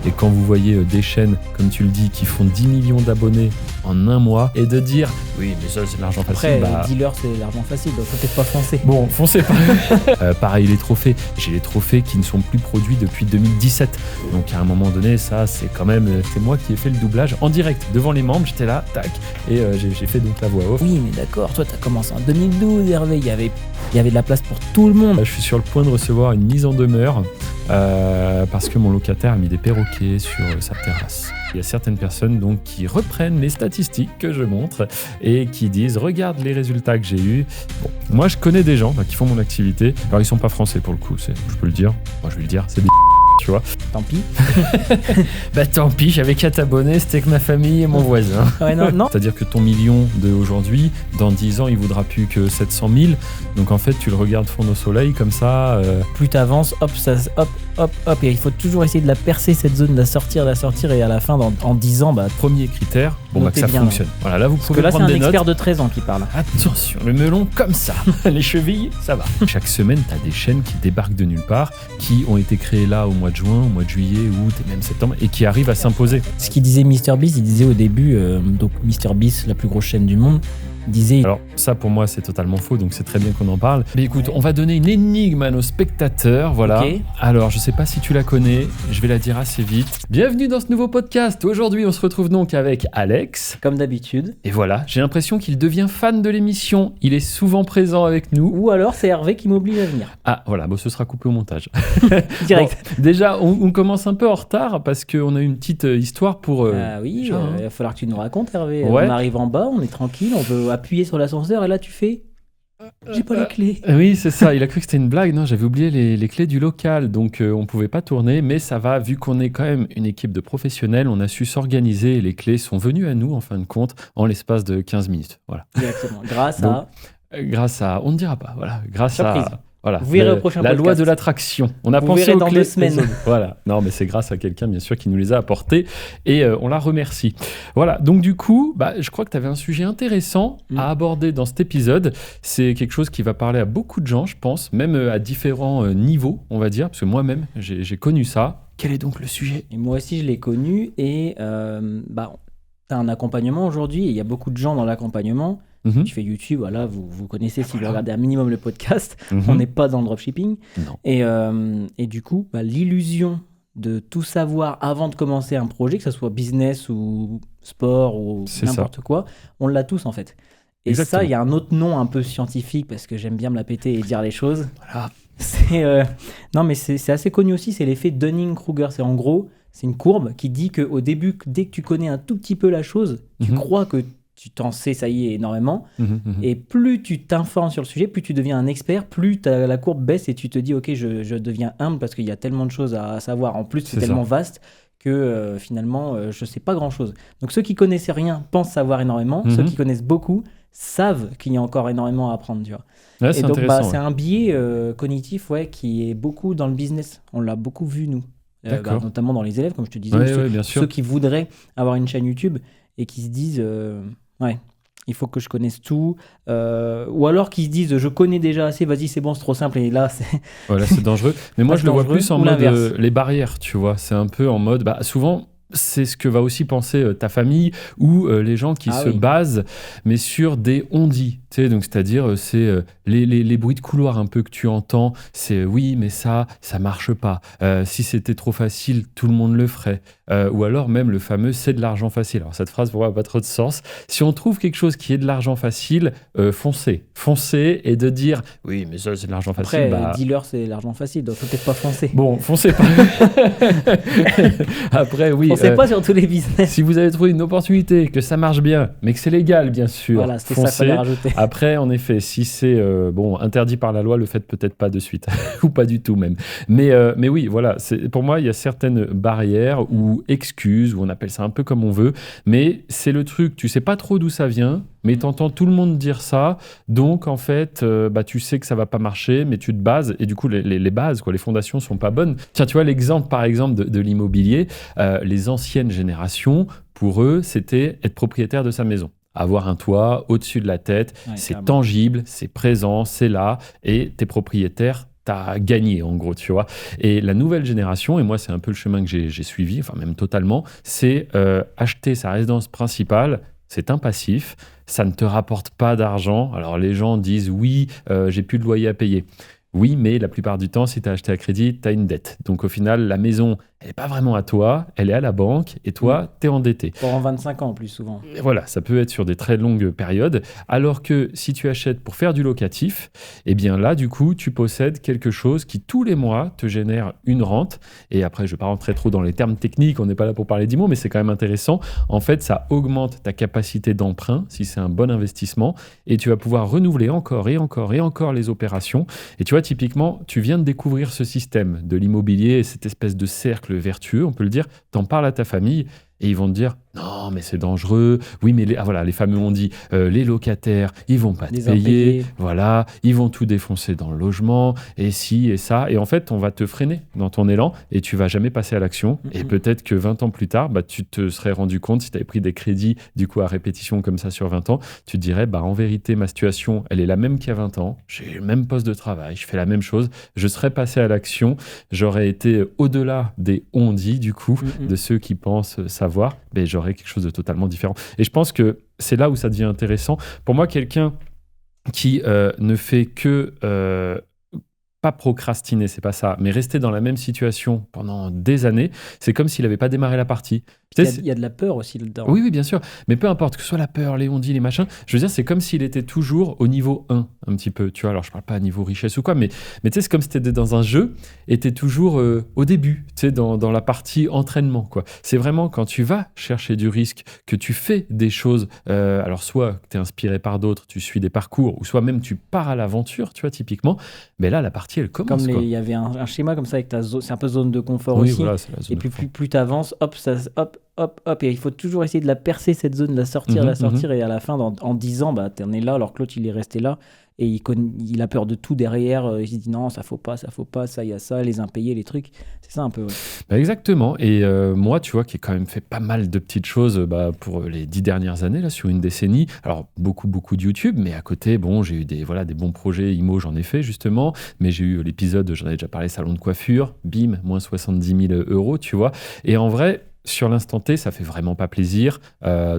Et quand vous voyez des chaînes, comme tu le dis, qui font 10 millions d'abonnés en un mois, et de dire oui, mais ça c'est de l'argent facile. Après, dealer c'est l'argent facile, donc faut peut-être pas foncer. Bon, foncez pas. Pareil, les trophées. J'ai les trophées qui ne sont plus produits depuis 2017. Donc à un moment donné, ça c'est quand même. C'est moi qui ai fait le doublage en direct devant les membres. J'étais là, tac, et j'ai fait donc la voix off. Oui, mais d'accord, toi t'as commencé en 2012, Hervé, il y avait de la place pour tout le monde. Je suis sur le point de recevoir une mise en demeure parce que mon locataire a mis des perroquets sur sa terrasse. Il y a certaines personnes donc qui reprennent les statistiques que je montre et qui disent regarde les résultats que j'ai eus. Bon, moi je connais des gens qui font mon activité. Alors ils sont pas français pour le coup, je peux le dire. Moi je vais le dire, c'est des tu vois. Tant pis. Bah tant pis, j'avais qu'à t'abonner, c'était que ma famille et mon voisin. Ouais, non. C'est-à-dire que ton million d'aujourd'hui, dans 10 ans, il vaudra plus que 700 000. Donc en fait, tu le regardes fondre au soleil comme ça. Plus t'avances, hop, et il faut toujours essayer de la percer cette zone, de la sortir, et à la fin, en 10 ans, premier critère, que ça bien, fonctionne. Voilà, là vous parce pouvez que là, prendre des c'est un expert notes. de 13 ans qui parle. Attention, le melon comme ça, les chevilles, ça va. Chaque semaine, tu as des chaînes qui débarquent de nulle part, qui ont été créées là au mois de juin, au mois de juillet, août et même septembre, et qui arrivent à s'imposer. Ce qu'il disait MrBeast, il disait au début, donc MrBeast, la plus grosse chaîne du monde, disait... Alors ça pour moi c'est totalement faux, donc c'est très bien qu'on en parle. Mais écoute, on va donner une énigme à nos spectateurs, voilà. Okay. Alors je sais pas si tu la connais, je vais la dire assez vite. Bienvenue dans ce nouveau podcast. Aujourd'hui on se retrouve donc avec Alex. Comme d'habitude. Et voilà, j'ai l'impression qu'il devient fan de l'émission. Il est souvent présent avec nous. Ou alors c'est Hervé qui m'oblige à venir. Ah voilà, bon, ce sera coupé au montage. Direct. Bon, déjà on commence un peu en retard parce qu'on a une petite histoire pour... Ah oui, il va falloir que tu nous racontes, Hervé. Ouais. On arrive en bas, on est tranquille, on veut appuyer sur l'ascenseur et là tu fais... J'ai pas les clés. Oui, c'est ça. Il a cru que c'était une blague. Non, j'avais oublié les clés du local. Donc, on pouvait pas tourner. Mais ça va, vu qu'on est quand même une équipe de professionnels, on a su s'organiser et les clés sont venues à nous, en fin de compte, en l'espace de 15 minutes. Voilà. Exactement. Grâce à... On ne dira pas. Voilà. Grâce Surprise. à... Voilà, vous verrez au prochain la podcast. loi de l'attraction. On a vous pensé verrez aux dans clés 2 semaines. Voilà. Non, mais c'est grâce à quelqu'un, bien sûr, qui nous les a apportés et on la remercie. Voilà. Donc, du coup, je crois que tu avais un sujet intéressant à aborder dans cet épisode. C'est quelque chose qui va parler à beaucoup de gens, je pense, même à différents niveaux, on va dire, parce que moi-même, j'ai connu ça. Quel est donc le sujet ? Et moi aussi, je l'ai connu et tu as un accompagnement aujourd'hui et il y a beaucoup de gens dans l'accompagnement. Tu fais YouTube, voilà, vous connaissez si vous regardez un minimum le podcast, on n'est pas dans le dropshipping. Non. Et du coup, l'illusion de tout savoir avant de commencer un projet, que ce soit business ou sport ou n'importe quoi, on l'a tous en fait. Et Exactement. ça, il y a un autre nom un peu scientifique parce que j'aime bien me la péter et dire les choses. Voilà. Non, mais c'est assez connu aussi, c'est l'effet Dunning-Kruger. C'est en gros, c'est une courbe qui dit qu'au début, dès que tu connais un tout petit peu la chose, tu crois que tu t'en sais, ça y est, énormément. Et plus tu t'informes sur le sujet, plus tu deviens un expert, plus la courbe baisse et tu te dis, ok, je deviens humble parce qu'il y a tellement de choses à savoir. En plus, c'est tellement vaste que finalement, je ne sais pas grand-chose. Donc, ceux qui connaissaient rien pensent savoir énormément. Ceux qui connaissent beaucoup savent qu'il y a encore énormément à apprendre, tu vois. Ouais, et donc, c'est ouais. un biais cognitif qui est beaucoup dans le business. On l'a beaucoup vu, nous. Notamment dans les élèves, comme je te disais. Bien sûr. Ceux qui voudraient avoir une chaîne YouTube et qui se disent... il faut que je connaisse tout. Ou alors qu'ils se disent, je connais déjà assez, vas-y, c'est bon, c'est trop simple. Et là, c'est... Voilà, c'est dangereux. Mais moi, je le vois plus en mode les barrières, tu vois. C'est un peu en mode... souvent, c'est ce que va aussi penser ta famille ou les gens qui se basent, mais sur des on-dit. Donc, c'est-à-dire, c'est les bruits de couloir un peu que tu entends. C'est oui, mais ça marche pas. Si c'était trop facile, tout le monde le ferait. Ou alors même le fameux c'est de l'argent facile. Alors cette phrase pour moi n'a pas trop de sens. Si on trouve quelque chose qui est de l'argent facile, foncez et de dire oui, mais ça c'est de l'argent facile. Après, dealer c'est l'argent facile, donc faut peut-être pas foncer. Bon, foncez pas. Après, oui. Foncez pas sur tous les business. Si vous avez trouvé une opportunité, que ça marche bien, mais que c'est légal, bien sûr. Voilà, c'était ça qu'il fallait rajouter. Après, en effet, si c'est interdit par la loi, le faites peut-être pas de suite, ou pas du tout même. Mais oui, voilà. Pour moi, il y a certaines barrières ou excuses, ou on appelle ça un peu comme on veut, mais c'est le truc, tu sais pas trop d'où ça vient, mais t'entends tout le monde dire ça, donc en fait, tu sais que ça va pas marcher, mais tu te bases, et du coup, les bases, les fondations sont pas bonnes. Tiens, tu vois, l'exemple, par exemple, de l'immobilier, les anciennes générations, pour eux, c'était être propriétaire de sa maison. Avoir un toit au-dessus de la tête, c'est carrément. tangible, c'est présent, c'est là, et t'es propriétaire t'as gagné, en gros, tu vois. Et la nouvelle génération, et moi, c'est un peu le chemin que j'ai suivi, enfin, même totalement, c'est acheter sa résidence principale, c'est un passif, ça ne te rapporte pas d'argent. Alors, les gens disent, oui, j'ai plus de loyer à payer. Oui, mais la plupart du temps, si tu as acheté à crédit, tu as une dette. Donc, au final, la maison, elle n'est pas vraiment à toi, elle est à la banque, et toi, tu es endetté. Pendant 25 ans, plus souvent. Et voilà, ça peut être sur des très longues périodes. Alors que si tu achètes pour faire du locatif, eh bien là, du coup, tu possèdes quelque chose qui, tous les mois, te génère une rente. Et après, je ne vais pas rentrer trop dans les termes techniques, on n'est pas là pour parler d'IMO, mais c'est quand même intéressant. En fait, ça augmente ta capacité d'emprunt, si c'est un bon investissement, et tu vas pouvoir renouveler encore et encore et encore les opérations. Et tu vois, typiquement, tu viens de découvrir ce système de l'immobilier, cette espèce de cercle vertueux, on peut le dire, t'en parles à ta famille et ils vont te dire non mais c'est dangereux, oui mais les fameux ont dit les locataires ils vont pas te payer, voilà, ils vont tout défoncer dans le logement et ci et ça, et en fait on va te freiner dans ton élan et tu vas jamais passer à l'action. Et peut-être que 20 ans plus tard, tu te serais rendu compte, si tu avais pris des crédits du coup à répétition comme ça sur 20 ans, tu te dirais en vérité ma situation elle est la même qu'il y a 20 ans, j'ai le même poste de travail, je fais la même chose, je serais passé à l'action, j'aurais été au-delà des on-dit du coup, de ceux qui pensent savoir, mais j'aurais quelque chose de totalement différent. Et je pense que c'est là où ça devient intéressant. Pour moi, quelqu'un qui ne fait que pas procrastiner, c'est pas ça, mais rester dans la même situation pendant des années, c'est comme s'il n'avait pas démarré la partie. Il y a de la peur aussi là-dedans. Oui, bien sûr. Mais peu importe, que ce soit la peur, les on-dit, les machins, je veux dire, c'est comme s'il était toujours au niveau 1, un petit peu. Tu vois, alors je parle pas à niveau richesse ou quoi, mais tu sais, c'est comme si tu étais dans un jeu et tu es toujours au début, tu sais, dans la partie entraînement, quoi. C'est vraiment quand tu vas chercher du risque, que tu fais des choses, alors soit tu es inspiré par d'autres, tu suis des parcours, ou soit même tu pars à l'aventure, tu vois, typiquement, mais là, la partie, elle commence. Comme il y avait un schéma comme ça avec ta zone, c'est un peu zone de confort oui, aussi. Voilà, c'est la zone et plus tu avances, hop, et il faut toujours essayer de la percer, cette zone, de la sortir, et à la fin, en 10 ans, tu en es là, alors que l'autre, il est resté là, et il a peur de tout derrière, il se dit non, ça faut pas, ça, il y a ça, les impayés, les trucs, c'est ça un peu. Ouais. Exactement, et moi, tu vois, qui ai quand même fait pas mal de petites choses pour les 10 dernières années, là, sur une décennie, alors beaucoup de YouTube, mais à côté, j'ai eu des bons projets IMO, j'en ai fait justement, mais j'ai eu l'épisode, j'en avais déjà parlé, salon de coiffure, bim, moins 70 000 €, tu vois, et en vrai, sur l'instant T, ça fait vraiment pas plaisir.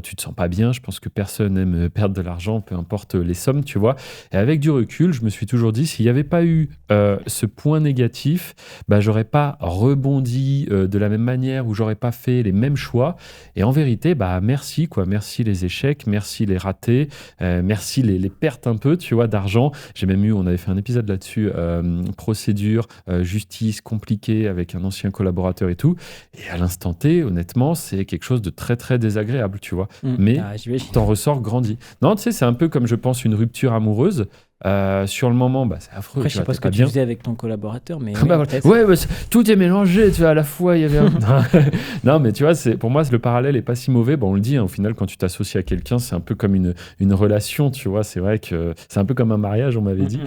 Tu te sens pas bien. Je pense que personne n'aime perdre de l'argent, peu importe les sommes, tu vois. Et avec du recul, je me suis toujours dit, s'il n'y avait pas eu ce point négatif, j'aurais pas rebondi de la même manière ou j'aurais pas fait les mêmes choix. Et en vérité, merci, quoi. Merci les échecs, merci les ratés, merci les pertes un peu, tu vois, d'argent. J'ai même on avait fait un épisode là-dessus, procédure, justice compliquée avec un ancien collaborateur et tout. Et à l'instant T, honnêtement, c'est quelque chose de très, très désagréable, tu vois. Mais t'en ressors grandi. Non, tu sais, c'est un peu comme, je pense, une rupture amoureuse. Sur le moment, c'est affreux. Après, je sais pas ce que tu faisais avec ton collaborateur, mais tout est mélangé, tu vois, à la fois, il y avait non, mais tu vois, pour moi, le parallèle est pas si mauvais. On le dit, au final, quand tu t'associes à quelqu'un, c'est un peu comme une relation, tu vois. C'est vrai que c'est un peu comme un mariage, on m'avait dit.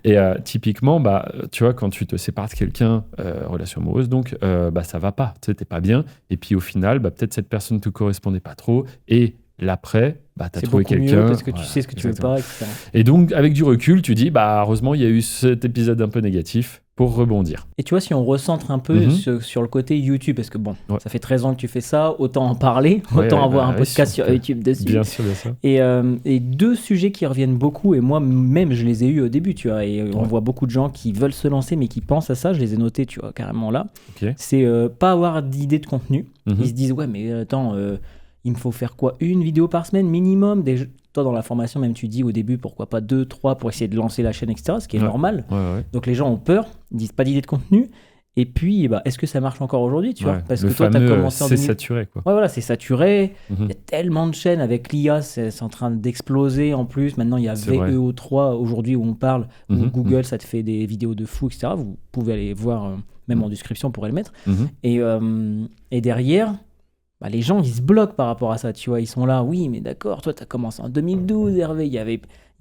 Et typiquement, tu vois, quand tu te sépares de quelqu'un, relation amoureuse, donc, ça va pas, tu sais, t'es pas bien. Et puis, au final, peut-être cette personne te correspondait pas trop. Et l'après, t'as trouvé quelqu'un parce que tu sais ce que tu veux pas, etc. Et donc avec du recul, tu dis heureusement il y a eu cet épisode un peu négatif pour rebondir. Et tu vois, si on recentre un peu sur le côté YouTube, parce que ça fait 13 ans que tu fais ça, autant en parler, autant avoir un podcast sur YouTube dessus. Bien sûr. Et deux sujets qui reviennent beaucoup, et moi-même je les ai eus au début, tu vois, et on voit beaucoup de gens qui veulent se lancer mais qui pensent à ça, je les ai notés, tu vois, carrément là. Okay. C'est pas avoir d'idée de contenu. Ils se disent ouais mais attends, il me faut faire quoi, une vidéo par semaine minimum. Toi, dans la formation, même tu dis au début, pourquoi pas 2, 3 pour essayer de lancer la chaîne, etc. Ce qui est normal. Ouais. Donc les gens ont peur, ils disent pas d'idée de contenu. Et puis, est-ce que ça marche encore aujourd'hui, tu vois? Parce que toi, tu as commencé en 2000... c'est saturé, quoi. Ouais, voilà, c'est saturé. Il y a tellement de chaînes avec l'IA, c'est en train d'exploser en plus. Maintenant, il y a VEO3 aujourd'hui où on parle, où Google, ça te fait des vidéos de fou, etc. Vous pouvez aller voir, même en description, on pourrait le mettre. Et derrière... les gens, ils se bloquent par rapport à ça, tu vois. Ils sont là, oui, mais d'accord, toi, tu as commencé en 2012, Hervé. Il y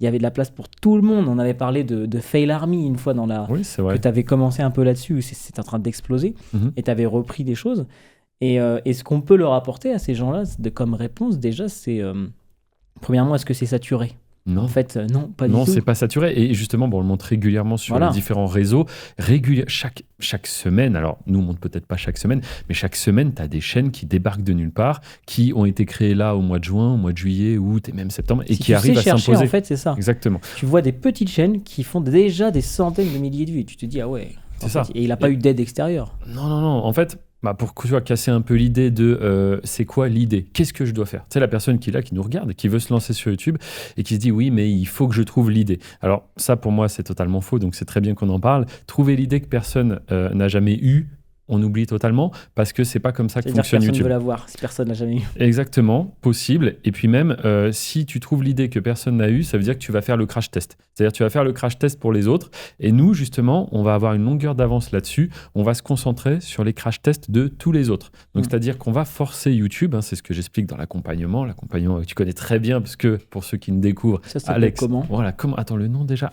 avait de la place pour tout le monde. On avait parlé de Fail Army une fois Oui, c'est vrai. que tu avais commencé un peu là-dessus. C'est en train d'exploser. Et tu avais repris des choses. Et ce qu'on peut leur apporter à ces gens-là comme réponse, déjà, c'est... premièrement, est-ce que c'est saturé ? Non. En fait, non, pas du tout. Non, c'est pas saturé. Et justement, on le montre régulièrement sur les différents réseaux. Chaque semaine, alors nous, on montre peut-être pas chaque semaine, mais chaque semaine, tu as des chaînes qui débarquent de nulle part, qui ont été créées là au mois de juin, au mois de juillet, août et même septembre, et qui arrivent à s'imposer. En fait, c'est ça. Exactement. Tu vois des petites chaînes qui font déjà des centaines de milliers de vues. Tu te dis, ah ouais. C'est ça. Et il n'a pas eu d'aide extérieure. Non. En fait, pour casser un peu l'idée de c'est quoi l'idée ? Qu'est-ce que je dois faire ? C'est la personne qui est là, qui nous regarde, qui veut se lancer sur YouTube et qui se dit oui, mais il faut que je trouve l'idée. Alors ça, pour moi, c'est totalement faux, donc c'est très bien qu'on en parle. Trouver l'idée que personne n'a jamais eue, on oublie totalement parce que c'est pas comme ça que fonctionne YouTube. Personne ne veut l'avoir si personne n'a jamais eu. Exactement, possible. Et puis même, si tu trouves l'idée que personne n'a eu, ça veut dire que tu vas faire le crash test. C'est-à-dire tu vas faire le crash test pour les autres. Et nous, justement, on va avoir une longueur d'avance là-dessus. On va se concentrer sur les crash tests de tous les autres. Donc, c'est-à-dire qu'on va forcer YouTube, c'est ce que j'explique dans l'accompagnement. L'accompagnement que tu connais très bien, parce que pour ceux qui me découvrent, ça s'appelle Alex. Comment ? Voilà, comment ? Attends, le nom déjà.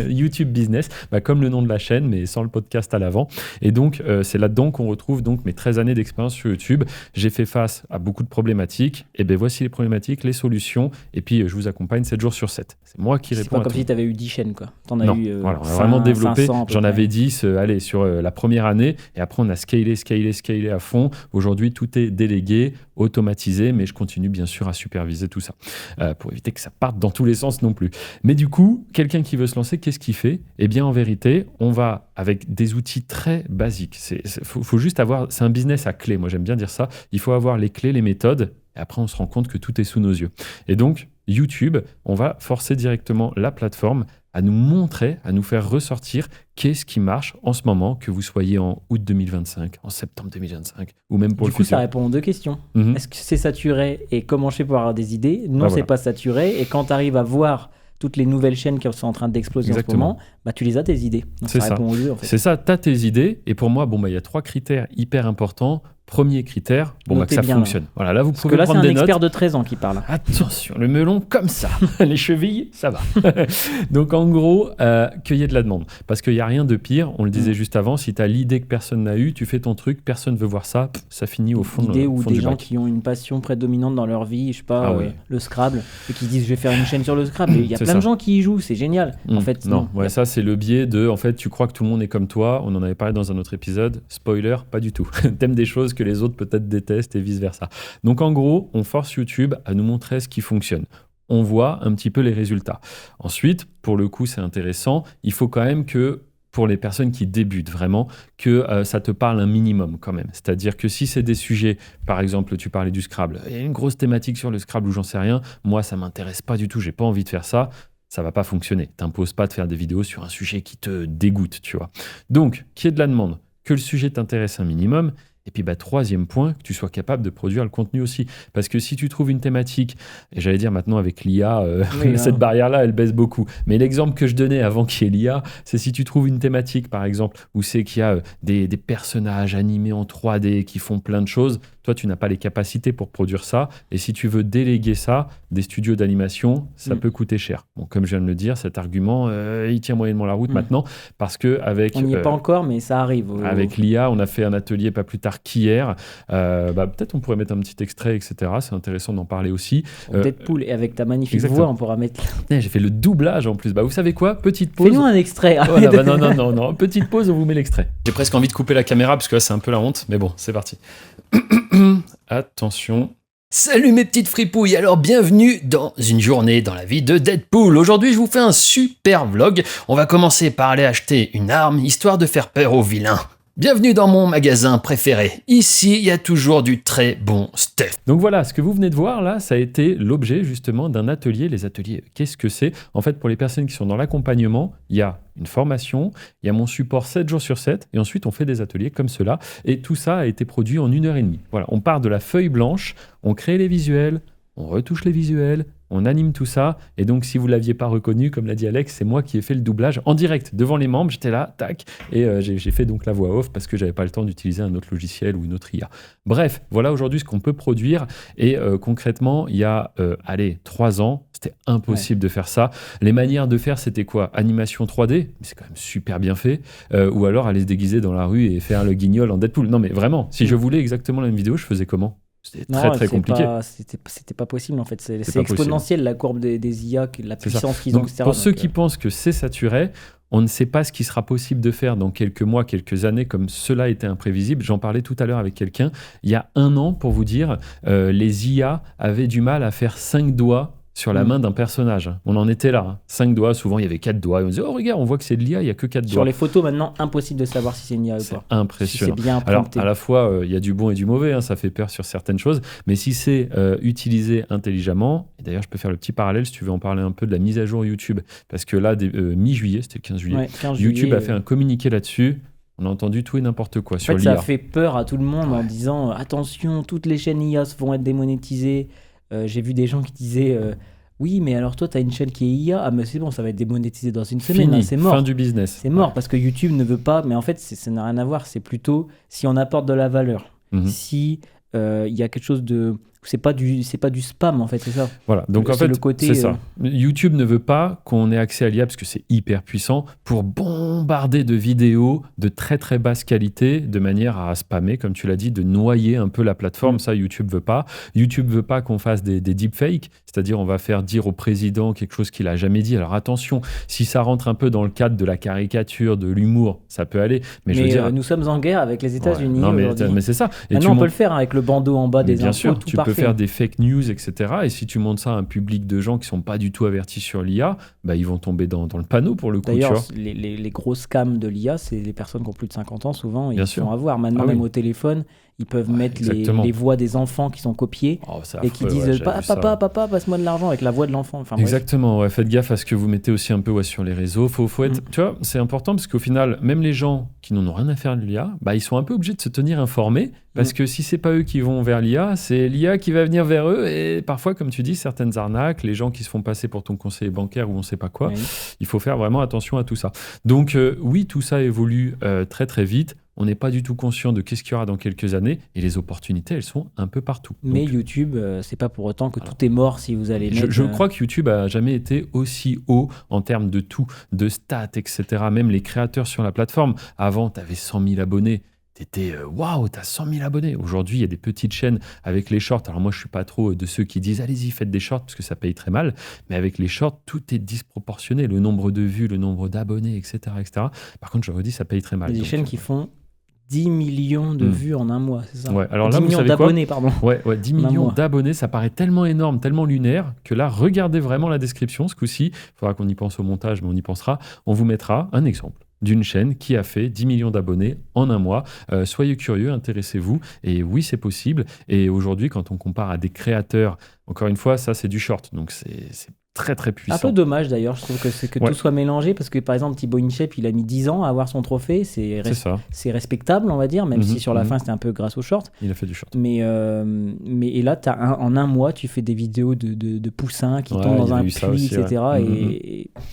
YouTube Business, comme le nom de la chaîne, mais sans le podcast à l'avant. Et donc, c'est là-dedans qu'on retrouve donc mes 13 années d'expérience sur YouTube. J'ai fait face à beaucoup de problématiques. Et bien voici les problématiques, les solutions. Et puis je vous accompagne 7 jours sur 7. C'est moi qui réponds. C'est pas comme si tu avais eu 10 chaînes, quoi. T'en as eu voilà, on a vraiment développé. 500, j'en avais 10 sur la première année. Et après, on a scalé à fond. Aujourd'hui, tout est délégué, automatisé. Mais je continue bien sûr à superviser tout ça pour éviter que ça parte dans tous les sens non plus. Mais du coup, quelqu'un qui veut se lancer, qu'est-ce qu'il fait ? Eh bien, en vérité, on va avec des outils très basiques. Faut juste avoir, c'est un business à clés, moi j'aime bien dire ça, il faut avoir les clés, les méthodes, et après on se rend compte que tout est sous nos yeux. Et donc, YouTube, on va forcer directement la plateforme à nous montrer, à nous faire ressortir qu'est-ce qui marche en ce moment, que vous soyez en août 2025, en septembre 2025, ou même pour le futur. Du coup, ça répond aux deux questions. Est-ce que c'est saturé et comment je fais pour avoir des idées ? Non, c'est pas saturé, et quand tu arrives à voir toutes les nouvelles chaînes qui sont en train d'exploser en ce moment, tu les as tes idées. Donc c'est ça répond aux deux, en fait. C'est ça, tu as tes idées. Et pour moi, il y a 3 critères hyper importants. Premier critère, que ça fonctionne. Là. Voilà, là, vous pouvez prendre des notes. C'est un expert de 13 ans qui parle. Attention, le melon comme ça. Les chevilles, ça va. Donc, en gros, qu'il y ait de la demande. Parce qu'il n'y a rien de pire, on le disait juste avant, si tu as l'idée que personne n'a eu, tu fais ton truc, personne ne veut voir ça, ça finit au fond, l'idée fond ou des gens qui ont une passion prédominante dans leur vie, je sais pas, le Scrabble, et qui se disent je vais faire une chaîne sur le Scrabble. Il y a plein de gens qui y jouent, c'est génial. En fait, non. Ça, c'est le biais de, en fait, tu crois que tout le monde est comme toi. On en avait parlé dans un autre épisode. Spoiler, pas du tout. T'aimes des choses que les autres peut-être détestent et vice-versa. Donc, en gros, on force YouTube à nous montrer ce qui fonctionne. On voit un petit peu les résultats. Ensuite, pour le coup, c'est intéressant. Il faut quand même que, pour les personnes qui débutent vraiment, que ça te parle un minimum quand même. C'est-à-dire que si c'est des sujets, par exemple, tu parlais du Scrabble, il y a une grosse thématique sur le Scrabble ou j'en sais rien, moi, ça m'intéresse pas du tout, j'ai pas envie de faire ça, ça va pas fonctionner. T'imposes pas de faire des vidéos sur un sujet qui te dégoûte, tu vois. Donc, qu'il y ait de la demande, que le sujet t'intéresse un minimum. Et puis, troisième point, que tu sois capable de produire le contenu aussi. Parce que si tu trouves une thématique, et j'allais dire maintenant avec l'IA, cette barrière-là, elle baisse beaucoup. Mais l'exemple que je donnais avant qu'il y ait l'IA, c'est si tu trouves une thématique, par exemple, où c'est qu'il y a des personnages animés en 3D qui font plein de choses, toi, tu n'as pas les capacités pour produire ça. Et si tu veux déléguer ça, des studios d'animation, ça peut coûter cher. Bon, comme je viens de le dire, cet argument, il tient moyennement la route maintenant. Parce qu'avec... On n'y est pas encore, mais ça arrive. Avec l'IA, on a fait un atelier pas plus tard qu'hier. Peut-être on pourrait mettre un petit extrait, etc. C'est intéressant d'en parler aussi. Deadpool, et avec ta magnifique voix, on pourra mettre... J'ai fait le doublage en plus. Vous savez quoi ? Petite pause. Fais-nous un extrait. Voilà, non. Petite pause, on vous met l'extrait. J'ai presque envie de couper la caméra parce que là, c'est un peu la honte. Mais bon, c'est parti. Attention. Salut mes petites fripouilles, alors bienvenue dans une journée dans la vie de Deadpool. Aujourd'hui je vous fais un super vlog. On va commencer par aller acheter une arme, histoire de faire peur aux vilains. Bienvenue dans mon magasin préféré. Ici, il y a toujours du très bon stuff. Donc voilà, ce que vous venez de voir là, ça a été l'objet justement d'un atelier. Les ateliers, qu'est-ce que c'est ? En fait, pour les personnes qui sont dans l'accompagnement, il y a une formation, il y a mon support 7 jours sur 7, et ensuite on fait des ateliers comme cela. Et tout ça a été produit en 1h30. Voilà, on part de la feuille blanche, on crée les visuels, on retouche les visuels, on anime tout ça. Et donc, si vous ne l'aviez pas reconnu, comme l'a dit Alex, c'est moi qui ai fait le doublage en direct devant les membres. J'étais là, tac, et j'ai fait donc la voix off parce que je n'avais pas le temps d'utiliser un autre logiciel ou une autre IA. Bref, voilà aujourd'hui ce qu'on peut produire. Et concrètement, il y a 3 ans, c'était impossible de faire ça. Les manières de faire, c'était quoi ? Animation 3D, c'est quand même super bien fait. Ou alors aller se déguiser dans la rue et faire le guignol en Deadpool. Non, mais vraiment, si je voulais exactement la même vidéo, je faisais comment ? C'était très compliqué. C'était pas possible en fait. C'est exponentiel la courbe des IA, la puissance qu'ils ont, etc. Pour ceux qui pensent que c'est saturé, on ne sait pas ce qui sera possible de faire dans quelques mois, quelques années, comme cela était imprévisible. J'en parlais tout à l'heure avec quelqu'un. Il y a 1 an, pour vous dire, les IA avaient du mal à faire 5 doigts sur la main d'un personnage. On en était là. 5 doigts, souvent il y avait 4 doigts. Et on disait, oh regarde, on voit que c'est de l'IA, il n'y a que 4 doigts. Sur les photos, maintenant, impossible de savoir si c'est une IA ou pas. C'est impressionnant. Si c'est bien implanté. Alors, à la fois, il y a du bon et du mauvais, hein, ça fait peur sur certaines choses, mais si c'est utilisé intelligemment, et d'ailleurs je peux faire le petit parallèle si tu veux en parler un peu de la mise à jour YouTube, parce que là, mi-juillet, c'était le 15 juillet, ouais, 15 YouTube a fait un communiqué là-dessus. On a entendu tout et n'importe quoi sur l'IA. Ça a fait peur à tout le monde en disant, attention, toutes les chaînes IA vont être démonétisées. J'ai vu des gens qui disaient... oui, mais alors toi, tu as une chaîne qui est IA. Ah, mais c'est bon, ça va être démonétisé dans une semaine. Fini, c'est mort. Fin du business. C'est mort parce que YouTube ne veut pas. Mais en fait, ça n'a rien à voir. C'est plutôt si on apporte de la valeur. Si il y a quelque chose de... C'est pas du spam, en fait, c'est ça. Voilà, donc en fait, c'est ça. YouTube ne veut pas qu'on ait accès à l'IA parce que c'est hyper puissant pour bombarder de vidéos de très très basse qualité de manière à spammer, comme tu l'as dit, de noyer un peu la plateforme. Ça, YouTube veut pas. YouTube veut pas qu'on fasse des deepfakes, c'est-à-dire on va faire dire au président quelque chose qu'il a jamais dit. Alors attention, si ça rentre un peu dans le cadre de la caricature, de l'humour, ça peut aller. Mais je veux dire, nous sommes en guerre avec les États-Unis. Non, mais c'est ça. Et maintenant, on peut le faire avec le bandeau en bas des infos. Bien sûr, tu peux faire des fake news, etc. Et si tu montres ça à un public de gens qui ne sont pas du tout avertis sur l'IA, bah, ils vont tomber dans le panneau pour le coup. D'ailleurs, les gros scams de l'IA, c'est les personnes qui ont plus de 50 ans, souvent, ils vont avoir. Maintenant, même au téléphone, ils peuvent mettre les voix des enfants qui sont copiées et qui disent papa, passe-moi de l'argent avec la voix de l'enfant. Enfin, exactement, ouais, faites gaffe à ce que vous mettez aussi un peu sur les réseaux. Faut être, tu vois, c'est important parce qu'au final, même les gens qui n'en ont rien à faire de l'IA, bah, ils sont un peu obligés de se tenir informés parce que si c'est pas eux qui vont vers l'IA, c'est l'IA qui va venir vers eux. Et parfois, comme tu dis, certaines arnaques, les gens qui se font passer pour ton conseiller bancaire ou on sait pas quoi, il faut faire vraiment attention à tout ça. Donc oui, tout ça évolue très très vite. On n'est pas du tout conscient de qu'est-ce qu'il y aura dans quelques années et les opportunités, elles sont un peu partout. Mais donc, YouTube, c'est pas pour autant que tout est mort si vous allez mettre... Je crois que YouTube a jamais été aussi haut en termes de tout, de stats, etc. Même les créateurs sur la plateforme. Avant, tu avais 100 000 abonnés. T'étais waouh, t'as 100 000 abonnés. Aujourd'hui, il y a des petites chaînes avec les shorts. Alors moi, je suis pas trop de ceux qui disent allez-y, faites des shorts parce que ça paye très mal. Mais avec les shorts, tout est disproportionné. Le nombre de vues, le nombre d'abonnés, etc., etc. Par contre, je redis, ça paye très mal. Il y a des chaînes qui font 10 millions de vues en un mois, c'est ça? Ouais, alors 10 là, millions d'abonnés, pardon. Ouais, 10 millions d'abonnés, ça paraît tellement énorme, tellement lunaire, que là, regardez vraiment la description. Ce coup-ci, il faudra qu'on y pense au montage, mais on y pensera. On vous mettra un exemple d'une chaîne qui a fait 10 millions d'abonnés en un mois. Soyez curieux, intéressez-vous. Et oui, c'est possible. Et aujourd'hui, quand on compare à des créateurs, encore une fois, ça, c'est du short. Donc, c'est très, très puissant. Un peu dommage, d'ailleurs. Je trouve que tout soit mélangé parce que, par exemple, Thibaut InShape, il a mis 10 ans à avoir son trophée. C'est respectable, on va dire, même si sur la fin, c'était un peu grâce au short. Il a fait du short. Mais et là, en un mois, tu fais des vidéos de poussins qui tombent dans un puits, aussi, etc.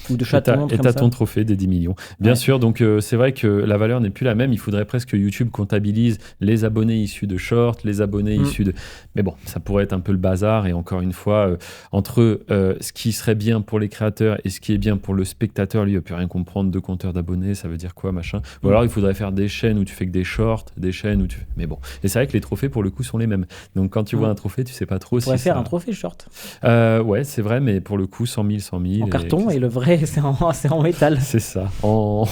Ou de chatons. Et t'as ton trophée des 10 millions. Bien sûr, donc c'est vrai que la valeur n'est plus la même. Il faudrait presque que YouTube comptabilise les abonnés issus de shorts, les abonnés issus de... Mais bon, ça pourrait être un peu le bazar. Et encore une fois, entre ce qui serait bien pour les créateurs et ce qui est bien pour le spectateur, lui, il ne peut rien comprendre. 2 compteurs d'abonnés, ça veut dire quoi, machin. Ou alors, il faudrait faire des chaînes où tu fais que des shorts, des chaînes où tu... Mais bon. Et c'est vrai que les trophées, pour le coup, sont les mêmes. Donc, quand tu vois un trophée, tu ne sais pas trop si... On pourrait faire un trophée short. Ouais, c'est vrai, mais pour le coup, 100 000. En carton, et le vrai, c'est en métal. C'est ça. En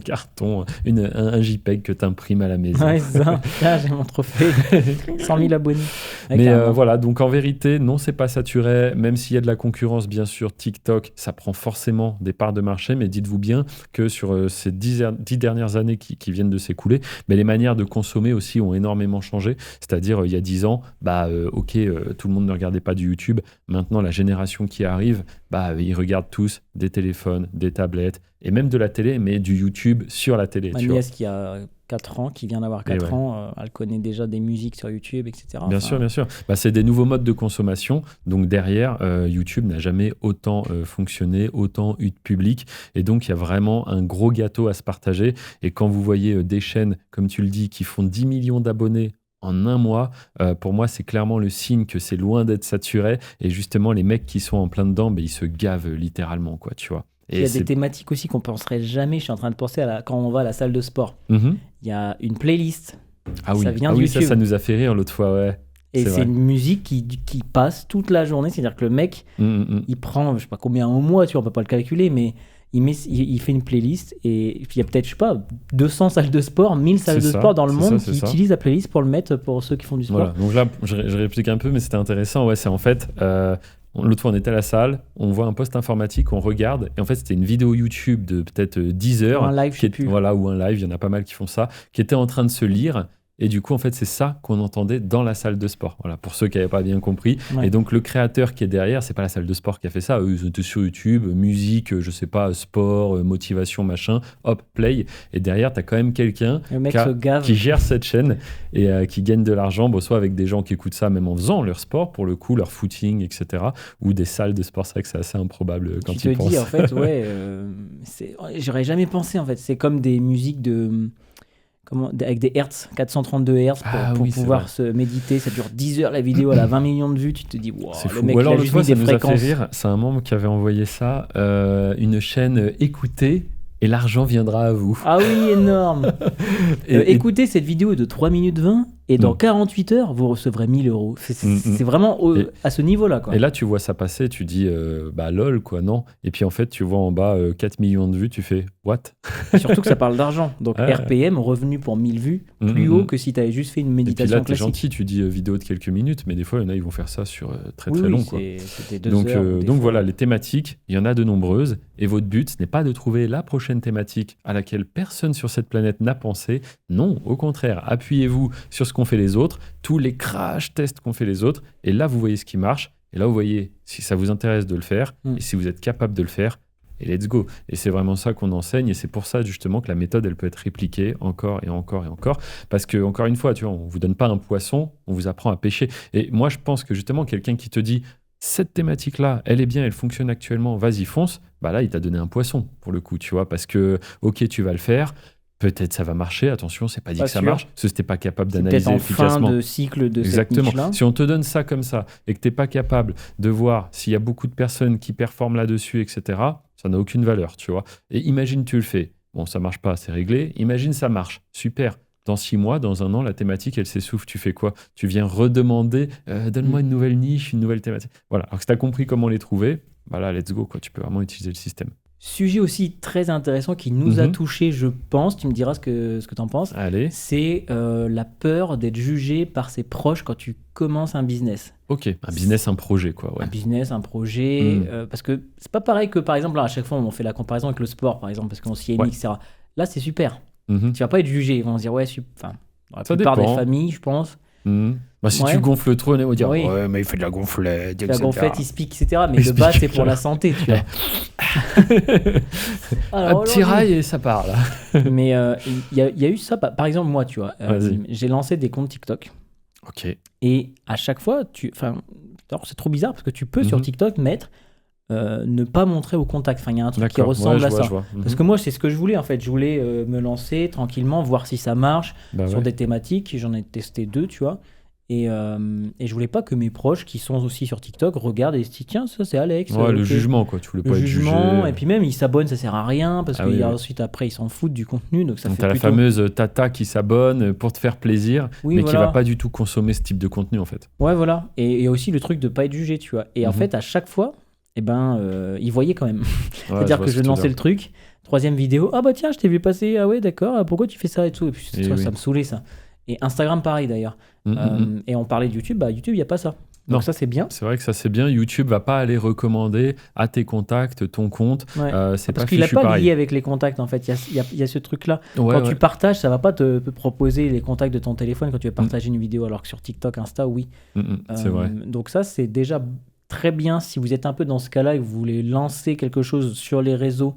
carton. Un JPEG que tu imprimes à la maison. Ouais, c'est ça. Là, j'ai mon trophée. 100 000 abonnés. Mais voilà, donc en vérité, non, c'est pas saturé. Même s'il y a de la concurrence, bien sûr, TikTok, ça prend forcément des parts de marché, mais dites-vous bien que sur ces 10 dernières années qui viennent de s'écouler, les manières de consommer aussi ont énormément changé. C'est-à-dire, il y a 10 ans, tout le monde ne regardait pas du YouTube. Maintenant, la génération qui arrive, ils regardent tous des téléphones, des tablettes, et même de la télé, mais du YouTube sur la télé. Ma nièce qui a 4 ans, qui vient d'avoir 4 ans, elle connaît déjà des musiques sur YouTube, etc. Bien sûr. C'est des nouveaux modes de consommation. Donc derrière, YouTube n'a jamais autant fonctionné, autant eu de public. Et donc, il y a vraiment un gros gâteau à se partager. Et quand vous voyez des chaînes, comme tu le dis, qui font 10 millions d'abonnés en un mois, pour moi, c'est clairement le signe que c'est loin d'être saturé. Et justement, les mecs qui sont en plein dedans, ils se gavent littéralement, quoi, tu vois. Et il y a des thématiques aussi qu'on ne penserait jamais. Je suis en train de penser quand on va à la salle de sport. Il y a une playlist. Ça vient de YouTube. Ça nous a fait rire l'autre fois, ouais. Et c'est une musique qui passe toute la journée. C'est-à-dire que le mec, il prend, je sais pas combien au mois, tu vois, on peut pas le calculer, mais il fait une playlist et puis il y a peut-être, je sais pas, 200 salles de sport, 1000 salles de sport dans le monde qui utilisent la playlist pour le mettre pour ceux qui font du sport. Voilà. Donc là, je réplique un peu, mais c'était intéressant. Ouais, c'est en fait... L'autre fois, on était à la salle, on voit un post informatique, on regarde, et en fait, c'était une vidéo YouTube de peut-être 10 heures. Ou un live, je sais plus. Voilà, ou un live, il y en a pas mal qui font ça, qui était en train de se lire. Et du coup, en fait, c'est ça qu'on entendait dans la salle de sport. Voilà, pour ceux qui n'avaient pas bien compris. Ouais. Et donc, le créateur qui est derrière, c'est pas la salle de sport qui a fait ça. Eux, ils étaient sur YouTube, musique, je sais pas, sport, motivation, machin. Hop, play. Et derrière, tu as quand même quelqu'un qui gère cette chaîne et qui gagne de l'argent, soit avec des gens qui écoutent ça, même en faisant leur sport, pour le coup, leur footing, etc. Ou des salles de sport. C'est vrai que c'est assez improbable quand tu penses. Tu te dis, en fait, ouais, j'aurais jamais pensé, en fait. C'est comme des musiques avec des hertz, 432 hertz pour pouvoir se méditer. Ça dure 10 heures la vidéo, elle a 20 millions de vues. Tu te dis, wow, c'est fou. Le mec, alors, l'autre fois, ça nous a fait rire. C'est un membre qui avait envoyé ça, une chaîne écoutée. Et l'argent viendra à vous. Ah oui, énorme. Écoutez, cette vidéo est de 3 minutes 20 et dans 48 heures, vous recevrez 1000 €. C'est vraiment à ce niveau-là, quoi. Et là, tu vois ça passer, tu dis, lol, quoi, non. Et puis en fait, tu vois en bas 4 millions de vues, tu fais, what? Surtout que ça parle d'argent. Donc RPM, revenu pour 1000 vues, plus haut que si tu avais juste fait une méditation classique. Et puis là, t'es gentil, tu dis vidéo de quelques minutes, mais des fois, il y en a, ils vont faire ça sur très long, quoi. C'était 2 heures. Donc voilà, les thématiques, il y en a de nombreuses. Et votre but, ce n'est pas de trouver la prochaine thématique à laquelle personne sur cette planète n'a pensé. Non, au contraire, appuyez-vous sur ce qu'ont fait les autres, tous les crash tests qu'ont fait les autres, et là, vous voyez ce qui marche, et là, vous voyez si ça vous intéresse de le faire, et si vous êtes capable de le faire, et let's go. Et c'est vraiment ça qu'on enseigne, et c'est pour ça, justement, que la méthode, elle peut être répliquée encore et encore et encore, parce que, encore une fois, tu vois, on vous donne pas un poisson, on vous apprend à pêcher. Et moi, je pense que, justement, quelqu'un qui te dit cette thématique-là, elle est bien, elle fonctionne actuellement, vas-y, fonce, là, il t'a donné un poisson, pour le coup, tu vois, parce que, ok, tu vas le faire, peut-être ça va marcher, attention, c'est pas dit que ça marche, parce que si t'es pas capable d'analyser efficacement. Fin de cycle de Exactement. Cette niche-là. Si on te donne ça comme ça, et que t'es pas capable de voir s'il y a beaucoup de personnes qui performent là-dessus, etc., ça n'a aucune valeur, tu vois. Et imagine, tu le fais. Bon, ça marche pas, c'est réglé. Imagine, ça marche. Super. Dans 6 mois, dans 1 an, la thématique, elle s'essouffle. Tu fais quoi? Tu viens redemander, donne-moi une nouvelle niche, une nouvelle thématique. Voilà. Alors que si tu as compris comment les trouver, là, let's go, quoi. Tu peux vraiment utiliser le système. Sujet aussi très intéressant qui nous a touchés, je pense. Tu me diras ce que tu en penses. Allez. C'est la peur d'être jugé par ses proches quand tu commences un business. Ok, un business, un projet, quoi. Ouais. Un business, un projet. Parce que c'est pas pareil que, par exemple, là, à chaque fois, on fait la comparaison avec le sport, par exemple, parce qu'on s'y est mis, etc. Là, c'est super. Tu vas pas être jugé. Ils vont se dire, ouais, dans la plupart des familles, je pense. Si tu gonfles trop, on va dire ouais, mais il fait de la gonflette, etc. La gonflette, il se pique, etc. Mais de base, c'est pour la santé, tu vois. Alors, un petit rail et ça part, là. Mais il y a eu ça. Par exemple, moi, tu vois, j'ai lancé des comptes TikTok. Ok. Et à chaque fois, c'est trop bizarre parce que tu peux sur TikTok mettre ne pas montrer au contact. Enfin, il y a un truc qui ressemble à ça. Parce que moi, c'est ce que je voulais, en fait. Je voulais me lancer tranquillement, voir si ça marche sur des thématiques. J'en ai testé 2, tu vois. Et je voulais pas que mes proches qui sont aussi sur TikTok regardent et se disent tiens, ça c'est Alex. Ouais, le jugement, quoi. Tu voulais pas être jugé. Et puis même, ils s'abonnent, ça sert à rien parce ensuite, après, ils s'en foutent du contenu. Donc, t'as la fameuse tata qui s'abonne pour te faire plaisir, mais qui va pas du tout consommer ce type de contenu, en fait. Ouais, voilà. Et aussi le truc de pas être jugé, tu vois. Et en fait, à chaque fois, ils voyaient quand même. C'est-à-dire que je lançais le truc. 3e vidéo, ah bah tiens, je t'ai vu passer, ah ouais, d'accord, pourquoi tu fais ça et tout. Et puis ça me saoulait, ça. Et Instagram, pareil d'ailleurs. Et on parlait de YouTube, YouTube, il n'y a pas ça. Donc ça, c'est bien. C'est vrai que ça, c'est bien. YouTube va pas aller recommander à tes contacts ton compte. Ouais. C'est parce pas qu'il n'a pas pareil. lié avec les contacts, en fait. Il y a ce truc-là. Quand tu partages, ça va pas te proposer les contacts de ton téléphone quand tu veux partager une vidéo, alors que sur TikTok, Insta, oui. C'est vrai. Donc ça, c'est déjà très bien si vous êtes un peu dans ce cas-là et que vous voulez lancer quelque chose sur les réseaux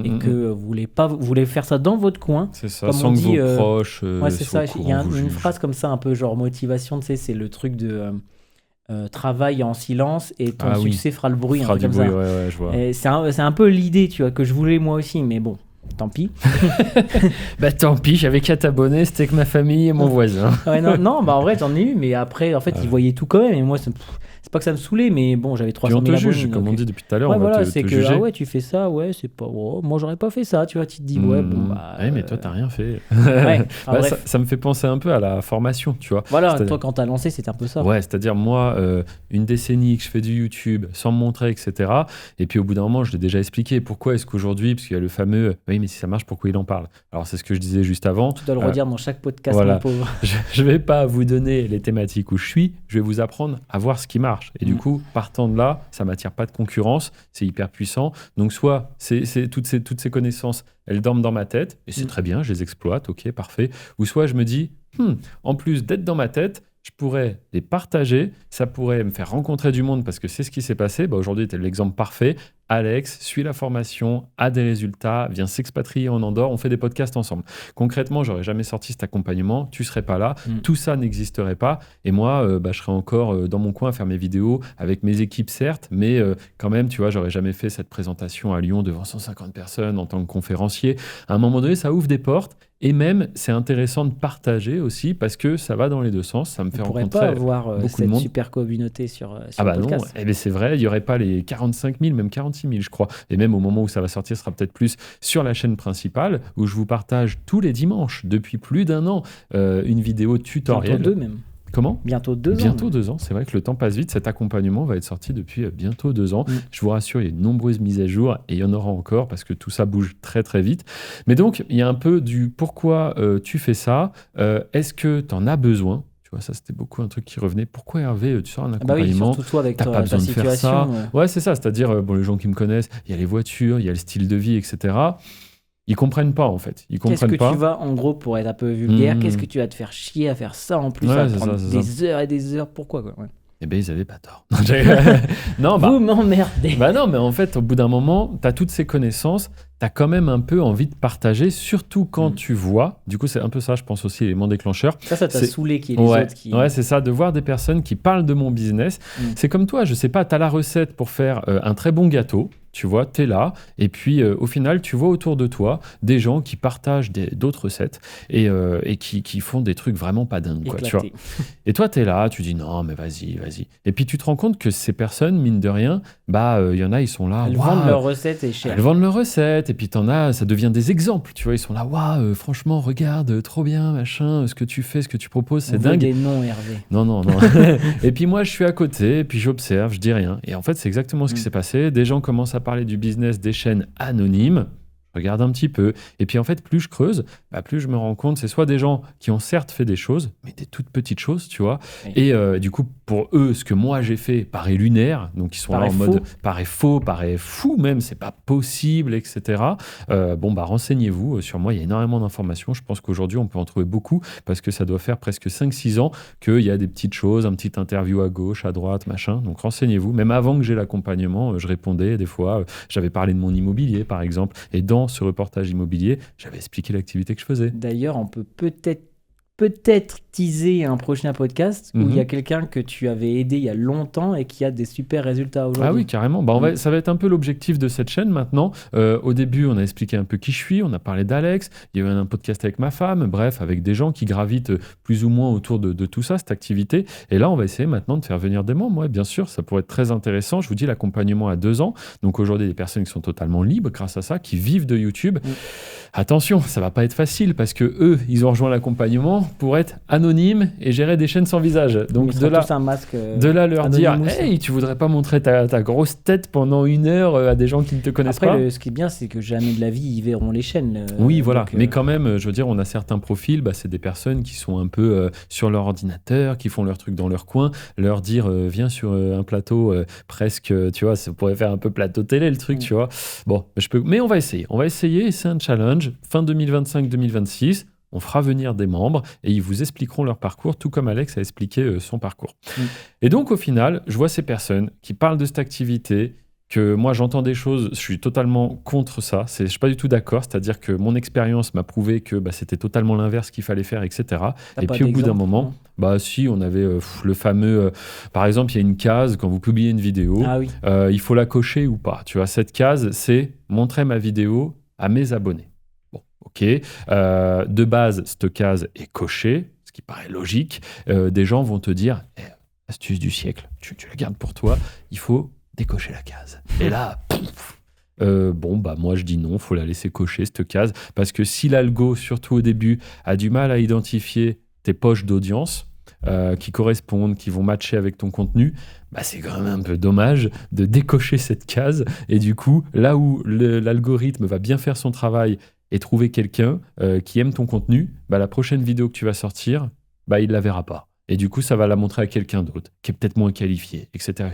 et que vous voulez faire ça dans votre coin. C'est ça, sans que vos proches c'est ça. Il y a une phrase comme ça, un peu genre motivation, tu sais, c'est le truc de travaille en silence et ton succès fera le bruit. Fera un du truc bruit, comme ça. ouais, je vois. C'est un peu l'idée, tu vois, que je voulais moi aussi, mais bon. Tant pis. Bah tant pis, j'avais qu'à t'abonner, c'était que ma famille et mon voisin. Ouais, non, bah en vrai j'en ai eu, mais après en fait ils voyaient tout quand même et moi c'est pas que ça me saulait, mais bon j'avais 300 000 abonnés. Juge, comme on dit depuis tout à l'heure, ouais, on voilà, va c'est te que juger. ah ouais tu fais ça, ouais c'est pas, moi j'aurais pas fait ça, tu vois, tu te dis ouais bon bah. Ouais, mais toi t'as rien fait. Ouais, bah, ça me fait penser un peu à la formation, tu vois. Voilà, toi quand t'as lancé c'était un peu ça. Ouais, c'est-à-dire moi, une décennie que je fais du YouTube sans me montrer, etc. Et puis au bout d'un moment, je l'ai déjà expliqué. Pourquoi est-ce qu'aujourd'hui, parce qu'il y a le fameux, oui, mais si ça marche, pourquoi il en parle? Alors c'est ce que je disais juste avant. Tu dois le redire dans chaque podcast, voilà. mon pauvre. Je vais pas vous donner les thématiques où je suis, je vais vous apprendre à voir ce qui marche. Et du coup, partant de là, ça m'attire pas de concurrence, c'est hyper puissant. Donc soit toutes ces connaissances, elles dorment dans ma tête, et c'est très bien, je les exploite, ok, parfait. Ou soit je me dis, en plus d'être dans ma tête, je pourrais les partager, ça pourrait me faire rencontrer du monde parce que c'est ce qui s'est passé. Bah, aujourd'hui, tu es l'exemple parfait. Alex suit la formation, a des résultats, vient s'expatrier en Andorre, on fait des podcasts ensemble. Concrètement, j'aurais jamais sorti cet accompagnement, tu serais pas là, tout ça n'existerait pas. Et moi, je serais encore dans mon coin à faire mes vidéos avec mes équipes, certes, mais quand même, tu vois, j'aurais jamais fait cette présentation à Lyon devant 150 personnes en tant que conférencier. À un moment donné, ça ouvre des portes. Et même, c'est intéressant de partager aussi parce que ça va dans les deux sens. Ça me fait rencontrer pas avoir beaucoup cette de monde. super communauté sur le podcast. Non, eh bien, c'est vrai, il n'y aurait pas les 45 000, même 46 000, je crois. Et même au moment où ça va sortir, ce sera peut-être plus sur la chaîne principale où je vous partage tous les dimanches, depuis plus d'1 an, une vidéo tutoriel. Bientôt 2 même. Comment ? Bientôt 2 ans. Bientôt 2 ans, c'est vrai que le temps passe vite. Cet accompagnement va être sorti depuis bientôt 2 ans. Je vous rassure, il y a de nombreuses mises à jour et il y en aura encore parce que tout ça bouge très très vite. Mais donc, il y a un peu du pourquoi tu fais ça. Est-ce que tu en as besoin ? Tu vois, ça, c'était beaucoup un truc qui revenait. Pourquoi Hervé, tu sors un accompagnement, surtout toi avec t'as pas besoin de faire ça. Ouais, c'est ça. C'est-à-dire, les gens qui me connaissent, il y a les voitures, il y a le style de vie, etc. Ils comprennent pas, en fait. Ils comprennent pas. Qu'est-ce que tu vas, en gros, pour être un peu vulgaire, qu'est-ce que tu vas te faire chier à faire ça en plus, à prendre des heures et des heures? Pourquoi, quoi? Eh bien, ils avaient pas tort. Vous m'emmerdez. Non, mais en fait, au bout d'un moment, tu as toutes ces connaissances, tu as quand même un peu envie de partager, surtout quand tu vois. Du coup, c'est un peu ça, je pense aussi, l'élément déclencheur. Ça t'a saoulé qu'il y ait les autres qui... Ouais, c'est ça, de voir des personnes qui parlent de mon business. C'est comme toi, je sais pas, tu as la recette pour faire un très bon gâteau. Tu vois, tu es là, et puis au final, tu vois autour de toi des gens qui partagent d'autres recettes et qui font des trucs vraiment pas dingues. Quoi, tu vois. Et toi, tu es là, tu dis non, mais vas-y. Et puis tu te rends compte que ces personnes, mine de rien, il y en a, ils sont là. Elles vendent leurs recettes et cher. Elles vendent leurs recettes, et puis t'en as, ça devient des exemples. Tu vois, ils sont là, franchement, regarde, trop bien, machin, ce que tu fais, ce que tu proposes, c'est dingue. Des noms, Hervé. Non. Et puis moi, je suis à côté, et puis j'observe, je dis rien. Et en fait, c'est exactement ce qui s'est passé. Des gens commencent à parler du business des chaînes anonymes. Je regarde un petit peu. Et puis en fait, plus je creuse, plus je me rends compte, c'est soit des gens qui ont certes fait des choses, mais des toutes petites choses, tu vois. Oui. Et du coup, pour eux, ce que moi j'ai fait paraît lunaire. Donc ils sont là en mode paraît faux, paraît fou même, c'est pas possible, etc. Renseignez-vous sur moi, il y a énormément d'informations. Je pense qu'aujourd'hui, on peut en trouver beaucoup parce que ça doit faire presque 5-6 ans qu'il y a des petites choses, un petit interview à gauche, à droite, machin. Donc renseignez-vous. Même avant que j'ai l'accompagnement, je répondais des fois. J'avais parlé de mon immobilier, par exemple. Et dans ce reportage immobilier, j'avais expliqué l'activité que je faisais. D'ailleurs, on peut peut-être teaser un prochain podcast où il y a quelqu'un que tu avais aidé il y a longtemps et qui a des super résultats aujourd'hui. Ah oui, carrément. Ça va être un peu l'objectif de cette chaîne maintenant. Au début, on a expliqué un peu qui je suis, on a parlé d'Alex, il y a eu un podcast avec ma femme, bref, avec des gens qui gravitent plus ou moins autour de tout ça, cette activité. Et là, on va essayer maintenant de faire venir des membres. Ouais, bien sûr, ça pourrait être très intéressant. Je vous dis, l'accompagnement à 2 ans. Donc aujourd'hui, des personnes qui sont totalement libres grâce à ça, qui vivent de YouTube. Attention, ça va pas être facile parce que eux, ils ont rejoint l'accompagnement pour être anonymes et gérer des chaînes sans visage. Donc de là leur dire hey, tu voudrais pas montrer ta grosse tête pendant 1 heure à des gens qui ne te connaissent pas. Après, ce qui est bien, c'est que jamais de la vie ils verront les chaînes. Oui, voilà. Mais quand même, je veux dire, on a certains profils, c'est des personnes qui sont un peu sur leur ordinateur, qui font leur truc dans leur coin. Leur dire viens sur un plateau presque, tu vois, ça pourrait faire un peu plateau télé le truc, tu vois. Bon, mais on va essayer. On va essayer. C'est un challenge. Fin 2025-2026. On fera venir des membres et ils vous expliqueront leur parcours, tout comme Alex a expliqué son parcours. Et donc, au final, je vois ces personnes qui parlent de cette activité, que moi, j'entends des choses, je suis totalement contre ça. Je ne suis pas du tout d'accord. C'est-à-dire que mon expérience m'a prouvé que c'était totalement l'inverse qu'il fallait faire, etc. Et puis, au bout d'un moment, si, on avait le fameux... par exemple, il y a une case, quand vous publiez une vidéo, il faut la cocher ou pas. Tu vois, cette case, c'est « montrer ma vidéo à mes abonnés ». Ok. De base, cette case est cochée, ce qui paraît logique. Des gens vont te dire, astuce du siècle, tu la gardes pour toi, il faut décocher la case. Et là, moi je dis non, faut la laisser cocher cette case, parce que si l'algo, surtout au début, a du mal à identifier tes poches d'audience qui correspondent, qui vont matcher avec ton contenu, c'est quand même un peu dommage de décocher cette case. Et du coup, là où l'algorithme va bien faire son travail et trouver quelqu'un qui aime ton contenu, la prochaine vidéo que tu vas sortir, il la verra pas. Et du coup, ça va la montrer à quelqu'un d'autre, qui est peut-être moins qualifié, etc.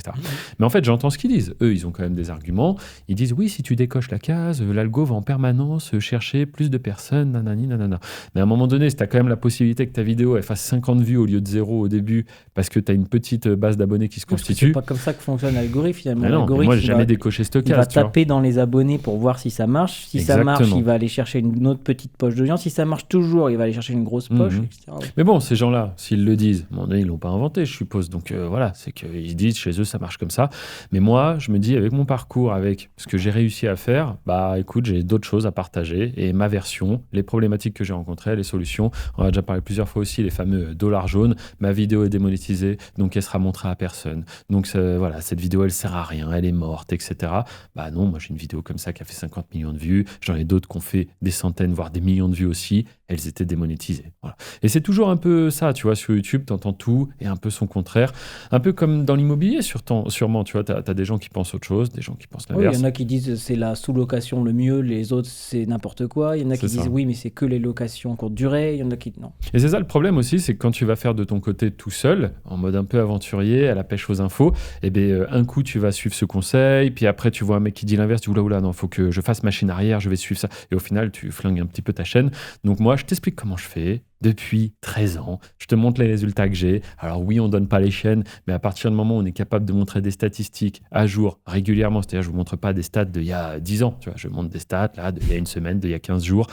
Mais en fait, j'entends ce qu'ils disent. Eux, ils ont quand même des arguments. Ils disent, oui, si tu décoches la case, l'algo va en permanence chercher plus de personnes, nanani, nanana. Mais à un moment donné, si tu as quand même la possibilité que ta vidéo elle fasse 50 vues au lieu de 0 au début, parce que tu as une petite base d'abonnés qui se constitue. C'est pas comme ça que fonctionne l'algorithme, finalement. Non, moi, j'ai jamais décoché cette case. Il va taper dans les abonnés pour voir si ça marche. Si ça marche, il va aller chercher une autre petite poche d'audience. Si ça marche toujours, il va aller chercher une grosse poche, etc. Mais bon, ces gens-là, s'ils le disent, ils l'ont pas inventé, je suppose. Donc voilà, c'est qu'ils disent chez eux, ça marche comme ça. Mais moi, je me dis, avec mon parcours, avec ce que j'ai réussi à faire, écoute, j'ai d'autres choses à partager. Et ma version, les problématiques que j'ai rencontrées, les solutions, on a déjà parlé plusieurs fois aussi, les fameux dollars jaunes. Ma vidéo est démonétisée, donc elle sera montrée à personne. Donc voilà, cette vidéo, elle sert à rien, elle est morte, etc. Non, moi j'ai une vidéo comme ça qui a fait 50 millions de vues. J'en ai d'autres qui ont fait des centaines, voire des millions de vues aussi. Elles étaient démonétisées. Voilà. Et c'est toujours un peu ça, tu vois, sur YouTube, t'entends tout et un peu son contraire. Un peu comme dans l'immobilier, sûrement, tu vois, t'as des gens qui pensent autre chose, des gens qui pensent l'inverse. Il y en a qui disent c'est la sous-location le mieux, les autres c'est n'importe quoi. Il y en a qui disent oui, mais c'est que les locations courte durée. Il y en a qui non. Et c'est ça le problème aussi, c'est que quand tu vas faire de ton côté tout seul, en mode un peu aventurier, à la pêche aux infos, un coup tu vas suivre ce conseil, puis après tu vois un mec qui dit l'inverse, tu dis oula, non, faut que je fasse machine arrière, je vais suivre ça. Et au final, tu flingues un petit peu ta chaîne. Donc moi, je t'explique comment je fais depuis 13 ans. Je te montre les résultats que j'ai. Alors oui, on ne donne pas les chaînes, mais à partir du moment où on est capable de montrer des statistiques à jour régulièrement, c'est-à-dire je ne vous montre pas des stats d'il y a 10 ans, tu vois, je montre des stats là, d'il y a une semaine, d'il y a 15 jours.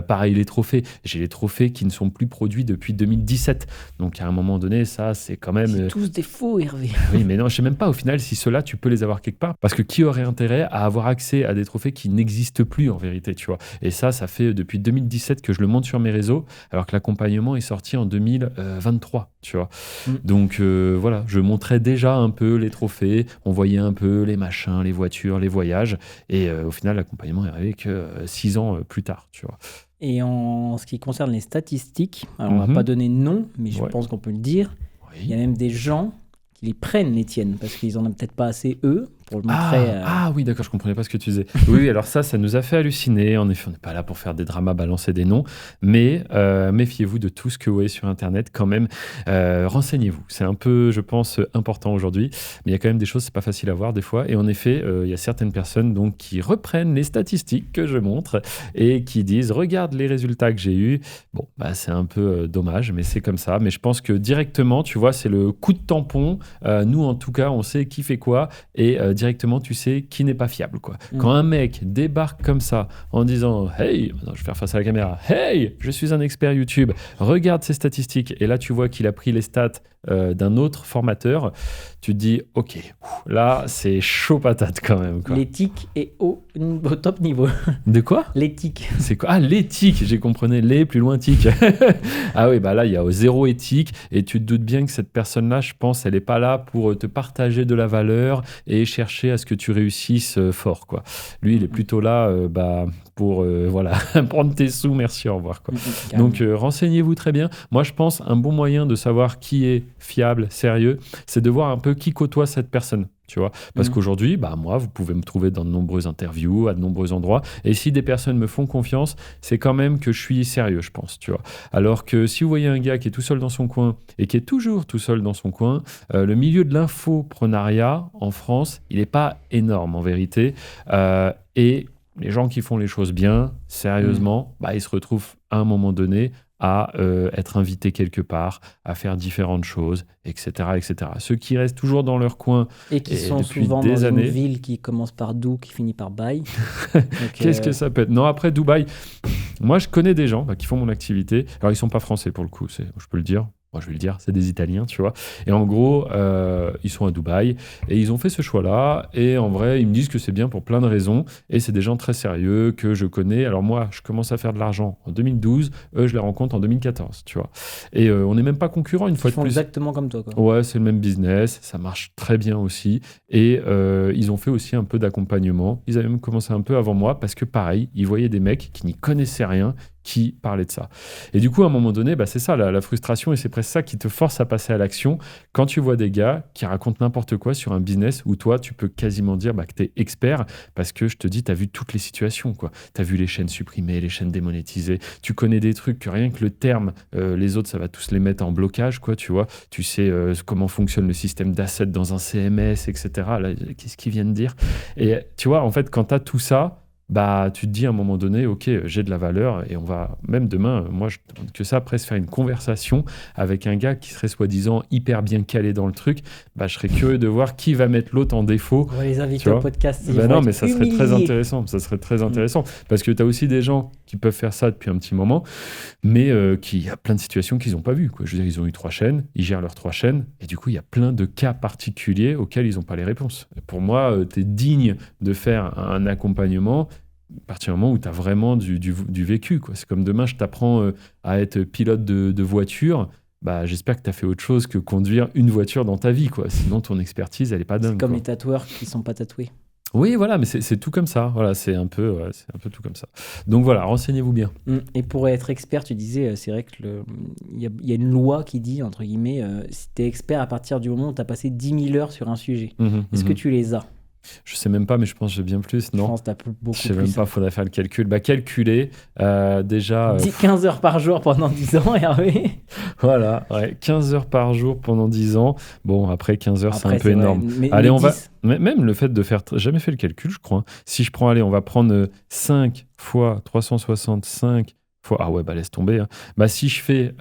Pareil, les trophées. J'ai les trophées qui ne sont plus produits depuis 2017. Donc à un moment donné, ça, c'est quand même... C'est tous des faux, Hervé. Oui, mais non, je ne sais même pas au final si ceux-là, tu peux les avoir quelque part. Parce que qui aurait intérêt à avoir accès à des trophées qui n'existent plus en vérité, tu vois. Et ça fait depuis 2017 que je le monte sur mes réseaux, alors que l'accompagnement est sorti en 2023, tu vois. Donc voilà, je montrais déjà un peu les trophées, on voyait un peu les machins, les voitures, les voyages, et au final, l'accompagnement est arrivé que 6 ans plus tard, tu vois. Et en ce qui concerne les statistiques, alors on va pas donner de nom, mais je pense qu'on peut le dire, il y a même des gens qui les prennent, les tiennes, parce qu'ils en ont peut-être pas assez, eux, pour le montrer. Ah oui, d'accord, je comprenais pas ce que tu disais. Oui, alors ça nous a fait halluciner. En effet, on n'est pas là pour faire des dramas, balancer des noms, mais méfiez-vous de tout ce que vous voyez sur Internet quand même. Renseignez-vous. C'est un peu, je pense, important aujourd'hui, mais il y a quand même des choses, c'est pas facile à voir des fois. Et en effet, il y a certaines personnes donc qui reprennent les statistiques que je montre et qui disent, regarde les résultats que j'ai eus. Bon, c'est un peu dommage, mais c'est comme ça. Mais je pense que directement, tu vois, c'est le coup de tampon. Nous, en tout cas, on sait qui fait quoi et directement, tu sais qui n'est pas fiable, quoi. Quand un mec débarque comme ça en disant « Hey », je vais faire face à la caméra, « Hey, je suis un expert YouTube, regarde ces statistiques », et là, tu vois qu'il a pris les stats d'un autre formateur, tu te dis « Ok, là, c'est chaud patate quand même, quoi. » L'éthique est au top niveau. De quoi ? L'éthique. C'est quoi ? Ah, l'éthique, j'ai compris, les plus loin tic. Ah oui, là, il y a zéro éthique, et tu te doutes bien que cette personne-là, je pense, elle n'est pas là pour te partager de la valeur et chercher à ce que tu réussisses fort, quoi. Lui, il est plutôt là pour prendre tes sous, merci, au revoir, quoi. Donc, renseignez-vous très bien. Moi, je pense un bon moyen de savoir qui est fiable, sérieux, c'est de voir un peu qui côtoie cette personne. Tu vois, parce qu'aujourd'hui, moi, vous pouvez me trouver dans de nombreuses interviews, à de nombreux endroits. Et si des personnes me font confiance, c'est quand même que je suis sérieux, je pense, tu vois. Alors que si vous voyez un gars qui est tout seul dans son coin et qui est toujours tout seul dans son coin, le milieu de l'infoprenariat en France, il n'est pas énorme en vérité. Et les gens qui font les choses bien, sérieusement, ils se retrouvent à un moment donné à être invités quelque part, à faire différentes choses, etc., etc. Ceux qui restent toujours dans leur coin et qui sont souvent dans une ville qui commence par Dou, qui finit par Baï. Qu'est-ce que ça peut être ? Non, après Dubaï, moi je connais des gens qui font mon activité. Alors ils sont pas français pour le coup, je peux le dire. Moi, je vais le dire, c'est des Italiens, tu vois. Et en gros, ils sont à Dubaï et ils ont fait ce choix-là. Et en vrai, ils me disent que c'est bien pour plein de raisons. Et c'est des gens très sérieux que je connais. Alors moi, je commence à faire de l'argent en 2012. Eux, je les rencontre en 2014, tu vois. Et on n'est même pas concurrents une fois de plus. Ils font exactement comme toi, quoi. Ouais, c'est le même business. Ça marche très bien aussi. Et ils ont fait aussi un peu d'accompagnement. Ils avaient même commencé un peu avant moi parce que pareil, ils voyaient des mecs qui n'y connaissaient rien qui parlait de ça. Et du coup, à un moment donné, c'est ça, la frustration, et c'est presque ça qui te force à passer à l'action. Quand tu vois des gars qui racontent n'importe quoi sur un business où toi, tu peux quasiment dire que tu es expert, parce que je te dis, tu as vu toutes les situations. Tu as vu les chaînes supprimées, les chaînes démonétisées, tu connais des trucs que rien que le terme, les autres, ça va tous les mettre en blocage, quoi, tu vois. Tu sais comment fonctionne le système d'assets dans un CMS, etc. Là, qu'est-ce qu'ils viennent dire? Et tu vois, en fait, quand tu as tout ça, tu te dis à un moment donné, ok, j'ai de la valeur et on va, même demain, moi je demande que ça, après se faire une conversation avec un gars qui serait soi-disant hyper bien calé dans le truc, je serais curieux de voir qui va mettre l'autre en défaut. On va les inviter au podcast. Non, mais ça serait très intéressant. Ça serait très intéressant parce que tu as aussi des gens qui peuvent faire ça depuis un petit moment, mais qui a plein de situations qu'ils n'ont pas vues, quoi. Je veux dire, ils ont eu 3 chaînes, ils gèrent leurs 3 chaînes et du coup, il y a plein de cas particuliers auxquels ils n'ont pas les réponses. Et pour moi, tu es digne de faire un accompagnement à partir du moment où tu as vraiment du vécu, quoi. C'est comme demain, je t'apprends à être pilote de voiture. J'espère que tu as fait autre chose que conduire une voiture dans ta vie, quoi. Sinon, ton expertise, elle n'est pas dingue. C'est comme quoi. Les tatoueurs qui ne sont pas tatoués. Oui, voilà, mais c'est tout comme ça. Voilà, c'est un peu tout comme ça. Donc voilà, renseignez-vous bien. Et pour être expert, tu disais, c'est vrai que il y a une loi qui dit, entre guillemets, si tu es expert à partir du moment où tu as passé 10 000 heures sur un sujet. Est-ce que tu les as ? Je sais même pas, mais je pense que j'ai bien plus, non ? Je pense que t'as beaucoup plus. Je sais même pas, il faudrait faire le calcul. Calculer, déjà... 15 heures par jour pendant 10 ans, Hervé. Voilà, 15 heures par jour pendant 10 ans. Bon, après 15 heures, c'est un peu énorme. Allez, on va... Même le fait de faire... Jamais fait le calcul, je crois. Si je prends, on va prendre 5 fois 365 fois... Ah ouais, laisse tomber. Hein. Si je fais,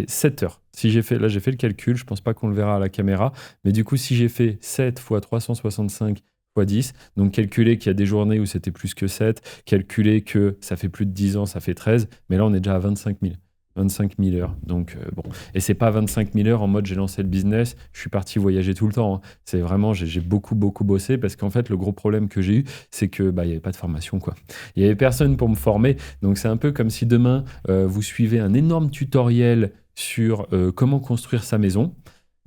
7 heures. Si j'ai fait le calcul, je pense pas qu'on le verra à la caméra, mais du coup, si j'ai fait 7 fois 365 fois 10, donc calculer qu'il y a des journées où c'était plus que 7, calculer que ça fait plus de 10 ans, ça fait 13, mais là, on est déjà à 25 000 heures. Donc, bon. Et c'est pas 25 000 heures en mode j'ai lancé le business, je suis parti voyager tout le temps. Hein. C'est vraiment, j'ai beaucoup bossé parce qu'en fait, le gros problème que j'ai eu, c'est que il y avait pas de formation, quoi. Il y avait personne pour me former. Donc, c'est un peu comme si demain, vous suivez un énorme tutoriel sur comment construire sa maison.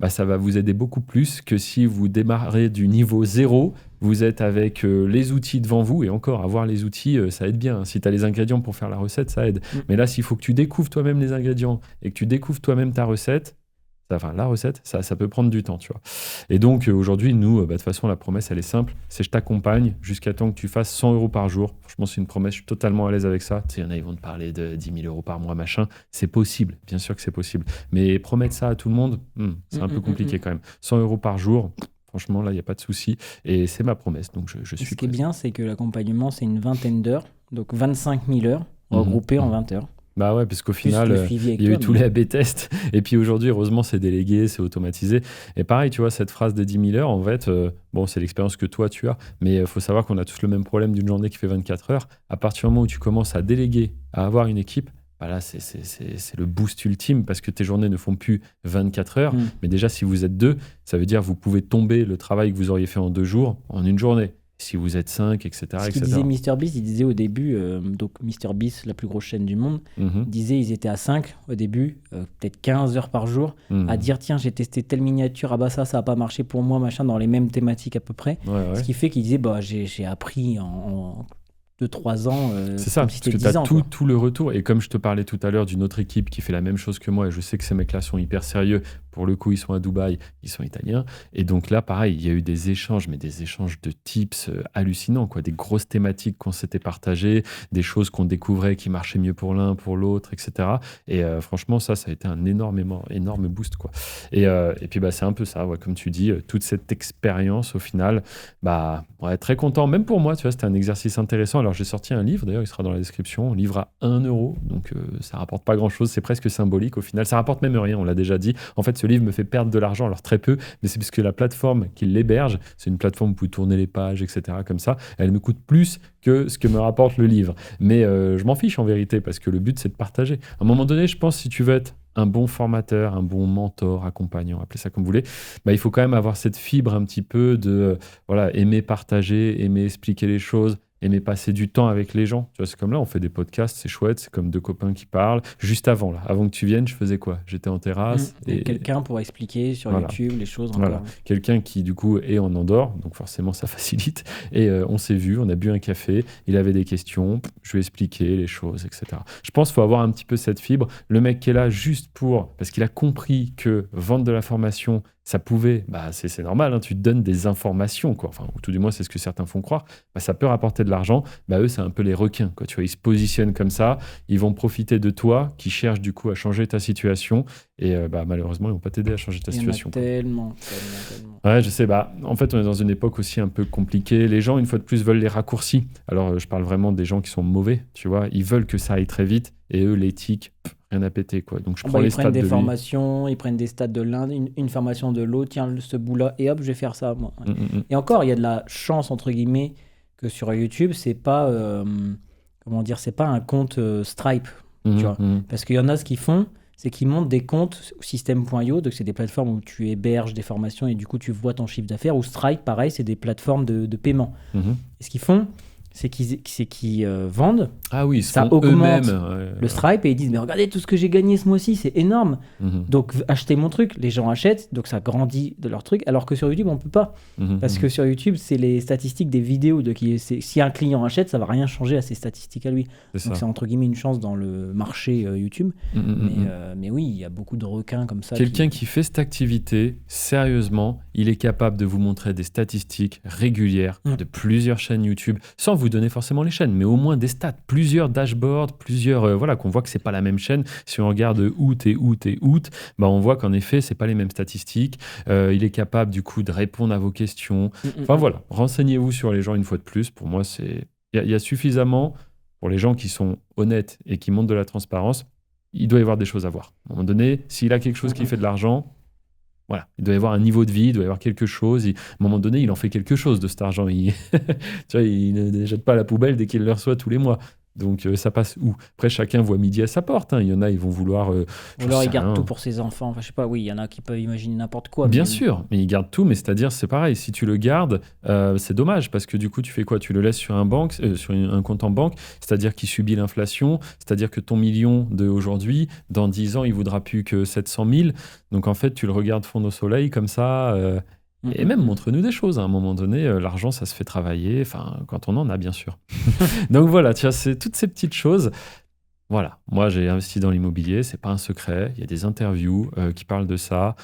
Ça va vous aider beaucoup plus que si vous démarrez du niveau 0, vous êtes avec les outils devant vous, et encore, avoir les outils, ça aide bien. Si tu as les ingrédients pour faire la recette, ça aide. Mais là, s'il faut que tu découvres toi-même les ingrédients et que tu découvres toi-même ta recette, la recette, ça peut prendre du temps, tu vois. Et donc, aujourd'hui, nous, de toute façon, la promesse, elle est simple. C'est je t'accompagne jusqu'à temps que tu fasses 100 euros par jour. Franchement, c'est une promesse. Je suis totalement à l'aise avec ça. Tu sais, il y en a, ils vont te parler de 10 000 euros par mois, machin. C'est possible. Bien sûr que c'est possible. Mais promettre ça à tout le monde, c'est un peu compliqué quand même. 100 euros par jour, franchement, là, il n'y a pas de souci. Et c'est ma promesse. Donc, je suis Ce qui est bien, c'est que l'accompagnement, c'est une vingtaine d'heures. Donc, 25 000 heures regroupées en 20 heures. Ouais, parce qu'au final, il y a eu tous les A/B tests. Et puis aujourd'hui, heureusement, c'est délégué, c'est automatisé. Et pareil, tu vois, cette phrase des 10 000 heures, en fait, c'est l'expérience que toi, tu as. Mais il faut savoir qu'on a tous le même problème d'une journée qui fait 24 heures. À partir du moment où tu commences à déléguer, à avoir une équipe, là, c'est le boost ultime parce que tes journées ne font plus 24 heures. Mais déjà, si vous êtes 2, ça veut dire que vous pouvez tomber le travail que vous auriez fait en 2 jours en une journée. Si vous êtes 5, etc. Ce qu'il disait MrBeast, il disait au début, donc MrBeast, la plus grosse chaîne du monde, il disait ils étaient à 5 au début, peut-être 15 heures par jour, à dire tiens, j'ai testé telle miniature, ça n'a pas marché pour moi, machin, dans les mêmes thématiques à peu près. Ce qui fait qu'il disait j'ai appris en 2-3 ans. C'est ça, parce que tu as tout le retour. Et comme je te parlais tout à l'heure d'une autre équipe qui fait la même chose que moi, et je sais que ces mecs-là sont hyper sérieux. Pour le coup, ils sont à Dubaï, ils sont italiens. Et donc là, pareil, il y a eu des échanges, mais des échanges de tips hallucinants, quoi. Des grosses thématiques qu'on s'était partagées, des choses qu'on découvrait qui marchaient mieux pour l'un, pour l'autre, etc. Et franchement, ça a été un énorme boost, quoi. Et puis, c'est un peu ça, comme tu dis, toute cette expérience, au final, très content. Même pour moi, tu vois, c'était un exercice intéressant. Alors, j'ai sorti un livre, d'ailleurs, il sera dans la description, un livre à 1 €. Donc, ça rapporte pas grand-chose, c'est presque symbolique au final. Ça rapporte même rien, on l'a déjà dit. En fait, ce livre me fait perdre de l'argent, alors très peu, mais c'est parce que la plateforme qui l'héberge, c'est une plateforme où vous pouvez tourner les pages, etc. comme ça, elle me coûte plus que ce que me rapporte le livre. Mais je m'en fiche en vérité, parce que le but, c'est de partager. À un moment donné, je pense, si tu veux être un bon formateur, un bon mentor, accompagnant, appelez ça comme vous voulez, il faut quand même avoir cette fibre un petit peu de aimer partager, aimer expliquer les choses, aimer passer du temps avec les gens. Tu vois, c'est comme là, on fait des podcasts, c'est chouette, c'est comme deux copains qui parlent. Juste avant que tu viennes, je faisais quoi? J'étais en terrasse. Et quelqu'un pour expliquer sur YouTube les choses encore. Voilà. Quelqu'un qui, du coup, est en Andorre, donc forcément, ça facilite. Et on s'est vu, on a bu un café, il avait des questions, je lui ai expliqué les choses, etc. Je pense qu'il faut avoir un petit peu cette fibre. Le mec qui est là juste parce qu'il a compris que vendre de la formation, ça pouvait, c'est normal, hein, tu te donnes des informations, quoi. Enfin, ou tout du moins, c'est ce que certains font croire. Ça peut rapporter de l'argent. Eux, c'est un peu les requins, quoi. Tu vois, ils se positionnent comme ça, ils vont profiter de toi, qui cherchent du coup à changer ta situation. Et malheureusement, ils vont pas t'aider à changer ta situation. Tellement. Ouais, je sais. En fait, on est dans une époque aussi un peu compliquée. Les gens, une fois de plus, veulent les raccourcis. Alors, je parle vraiment des gens qui sont mauvais, tu vois. Ils veulent que ça aille très vite. Et eux, l'éthique, rien à péter, quoi. Donc, je prends les stats de lui. Ils prennent des formations, ils prennent des stats de l'un, une formation de l'autre. Tiens, ce bout-là, et hop, je vais faire ça, moi. Ouais. Et encore, il y a de la chance, entre guillemets, que sur YouTube, c'est pas, c'est pas un compte Stripe, tu vois. Parce qu'il y en a, ce qu'ils font, c'est qu'ils montent des comptes System.io, donc c'est des plateformes où tu héberges des formations et du coup, tu vois ton chiffre d'affaires. Ou Stripe, pareil, c'est des plateformes de paiement. Et ce qu'ils font, c'est qu'ils vendent. Ah oui, ça augmente le Stripe et ils disent mais regardez tout ce que j'ai gagné ce mois-ci, c'est énorme. Donc achetez mon truc, les gens achètent, donc ça grandit de leur truc. Alors que sur YouTube on peut pas, parce que sur YouTube c'est les statistiques des vidéos si un client achète, ça va rien changer à ses statistiques à lui. Donc c'est entre guillemets une chance dans le marché YouTube. Mais oui, il y a beaucoup de requins comme ça. Quelqu'un qui fait cette activité sérieusement, il est capable de vous montrer des statistiques régulières de plusieurs chaînes YouTube, sans vous donner forcément les chaînes, mais au moins des stats, plusieurs dashboards, qu'on voit que c'est pas la même chaîne. Si on regarde août, on voit qu'en effet c'est pas les mêmes statistiques. Il est capable du coup de répondre à vos questions. Renseignez-vous sur les gens une fois de plus. Pour moi, il y a suffisamment pour les gens qui sont honnêtes et qui montrent de la transparence. Il doit y avoir des choses à voir. À un moment donné, s'il a quelque chose qui fait de l'argent, il doit y avoir un niveau de vie, il doit y avoir quelque chose. À un moment donné, il en fait quelque chose de cet argent. Il ne jette pas à la poubelle dès qu'il le reçoit tous les mois. Donc, ça passe où? Après, chacun voit midi à sa porte. Il y en a, ils vont vouloir... Ou alors, ils gardent tout pour ses enfants. Enfin, je sais pas, oui, il y en a qui peuvent imaginer n'importe quoi. Bien sûr, mais ils gardent tout. Mais c'est-à-dire, c'est pareil. Si tu le gardes, c'est dommage. Parce que du coup, tu fais quoi? Tu le laisses sur un compte en banque. C'est-à-dire qu'il subit l'inflation. C'est-à-dire que ton million d'aujourd'hui, dans 10 ans, il ne vaudra plus que 700 000. Donc, en fait, tu le regardes fondre au soleil comme ça... Et même, montre-nous des choses. À un moment donné, l'argent, ça se fait travailler. Enfin, quand on en a, bien sûr. Donc voilà, tu vois, c'est toutes ces petites choses. Voilà, moi, j'ai investi dans l'immobilier. C'est pas un secret. Il y a des interviews qui parlent de ça.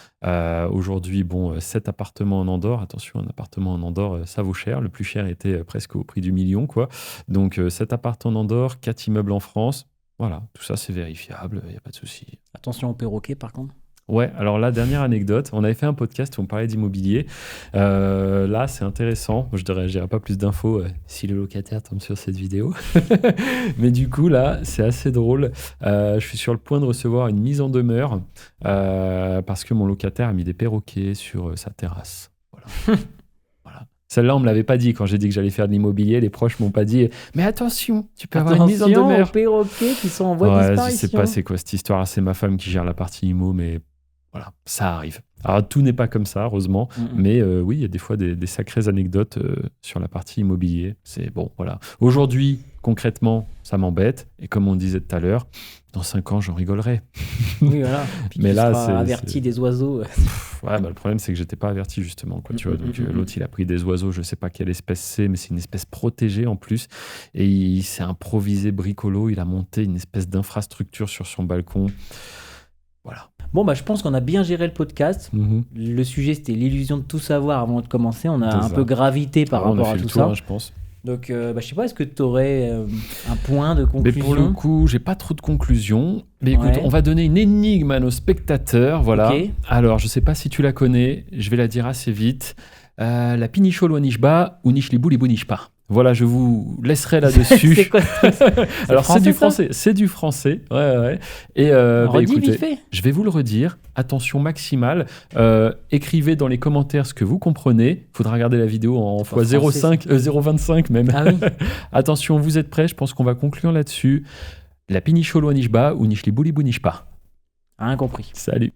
Aujourd'hui, 7 appartements en Andorre. Attention, un appartement en Andorre, ça vaut cher. Le plus cher était presque au prix du million, quoi. Donc, 7 appartements en Andorre, 4 immeubles en France. Voilà, tout ça, c'est vérifiable. Il n'y a pas de souci. Attention aux perroquets, par contre. Ouais, alors là, dernière anecdote, on avait fait un podcast où on parlait d'immobilier. Là, c'est intéressant. Je ne dirai pas plus d'infos si le locataire tombe sur cette vidéo. Mais du coup, là, c'est assez drôle. Je suis sur le point de recevoir une mise en demeure parce que mon locataire a mis des perroquets sur sa terrasse. Voilà. Celle-là, on ne me l'avait pas dit quand j'ai dit que j'allais faire de l'immobilier. Les proches ne m'ont pas dit « Mais attention, tu peux avoir une mise en demeure. » Attention aux perroquets qui sont en voie de disparition. Je ne sais pas c'est quoi cette histoire. C'est ma femme qui gère la partie immo, mais voilà, ça arrive. Alors, tout n'est pas comme ça, heureusement. Mais oui, il y a des fois des sacrées anecdotes sur la partie immobilier. C'est bon, voilà. Aujourd'hui, concrètement, ça m'embête. Et comme on disait tout à l'heure, dans 5 ans, j'en rigolerai. Oui, voilà. Puis mais tu là, seras averti des oiseaux. Le problème, c'est que je n'étais pas averti, justement. Quoi, tu vois, donc, l'autre, il a pris des oiseaux. Je ne sais pas quelle espèce c'est, mais c'est une espèce protégée en plus. Et il s'est improvisé bricolo. Il a monté une espèce d'infrastructure sur son balcon. Voilà. Bon, je pense qu'on a bien géré le podcast. Le sujet, c'était l'illusion de tout savoir avant de commencer. On a un peu gravité par rapport à tout ça. Je pense. Donc, je sais pas, est-ce que tu aurais un point de conclusion? Mais pour le coup, j'ai pas trop de conclusion. Mais écoute, on va donner une énigme à nos spectateurs. Voilà. Okay. Alors, je sais pas si tu la connais. Je vais la dire assez vite. La pinicholo nishba ou nishlibou nishpa. Voilà, je vous laisserai là-dessus. C'est quoi ça? Alors, c'est du français. C'est du français. Ouais. Et écoutez, je vais vous le redire. Attention maximale. Écrivez dans les commentaires ce que vous comprenez. Il faudra regarder la vidéo en x0,25 même. Ah oui. Attention, vous êtes prêts? Je pense qu'on va conclure là-dessus. La pinicholo nishba ou nishlibou nishpa. Rien compris. Salut.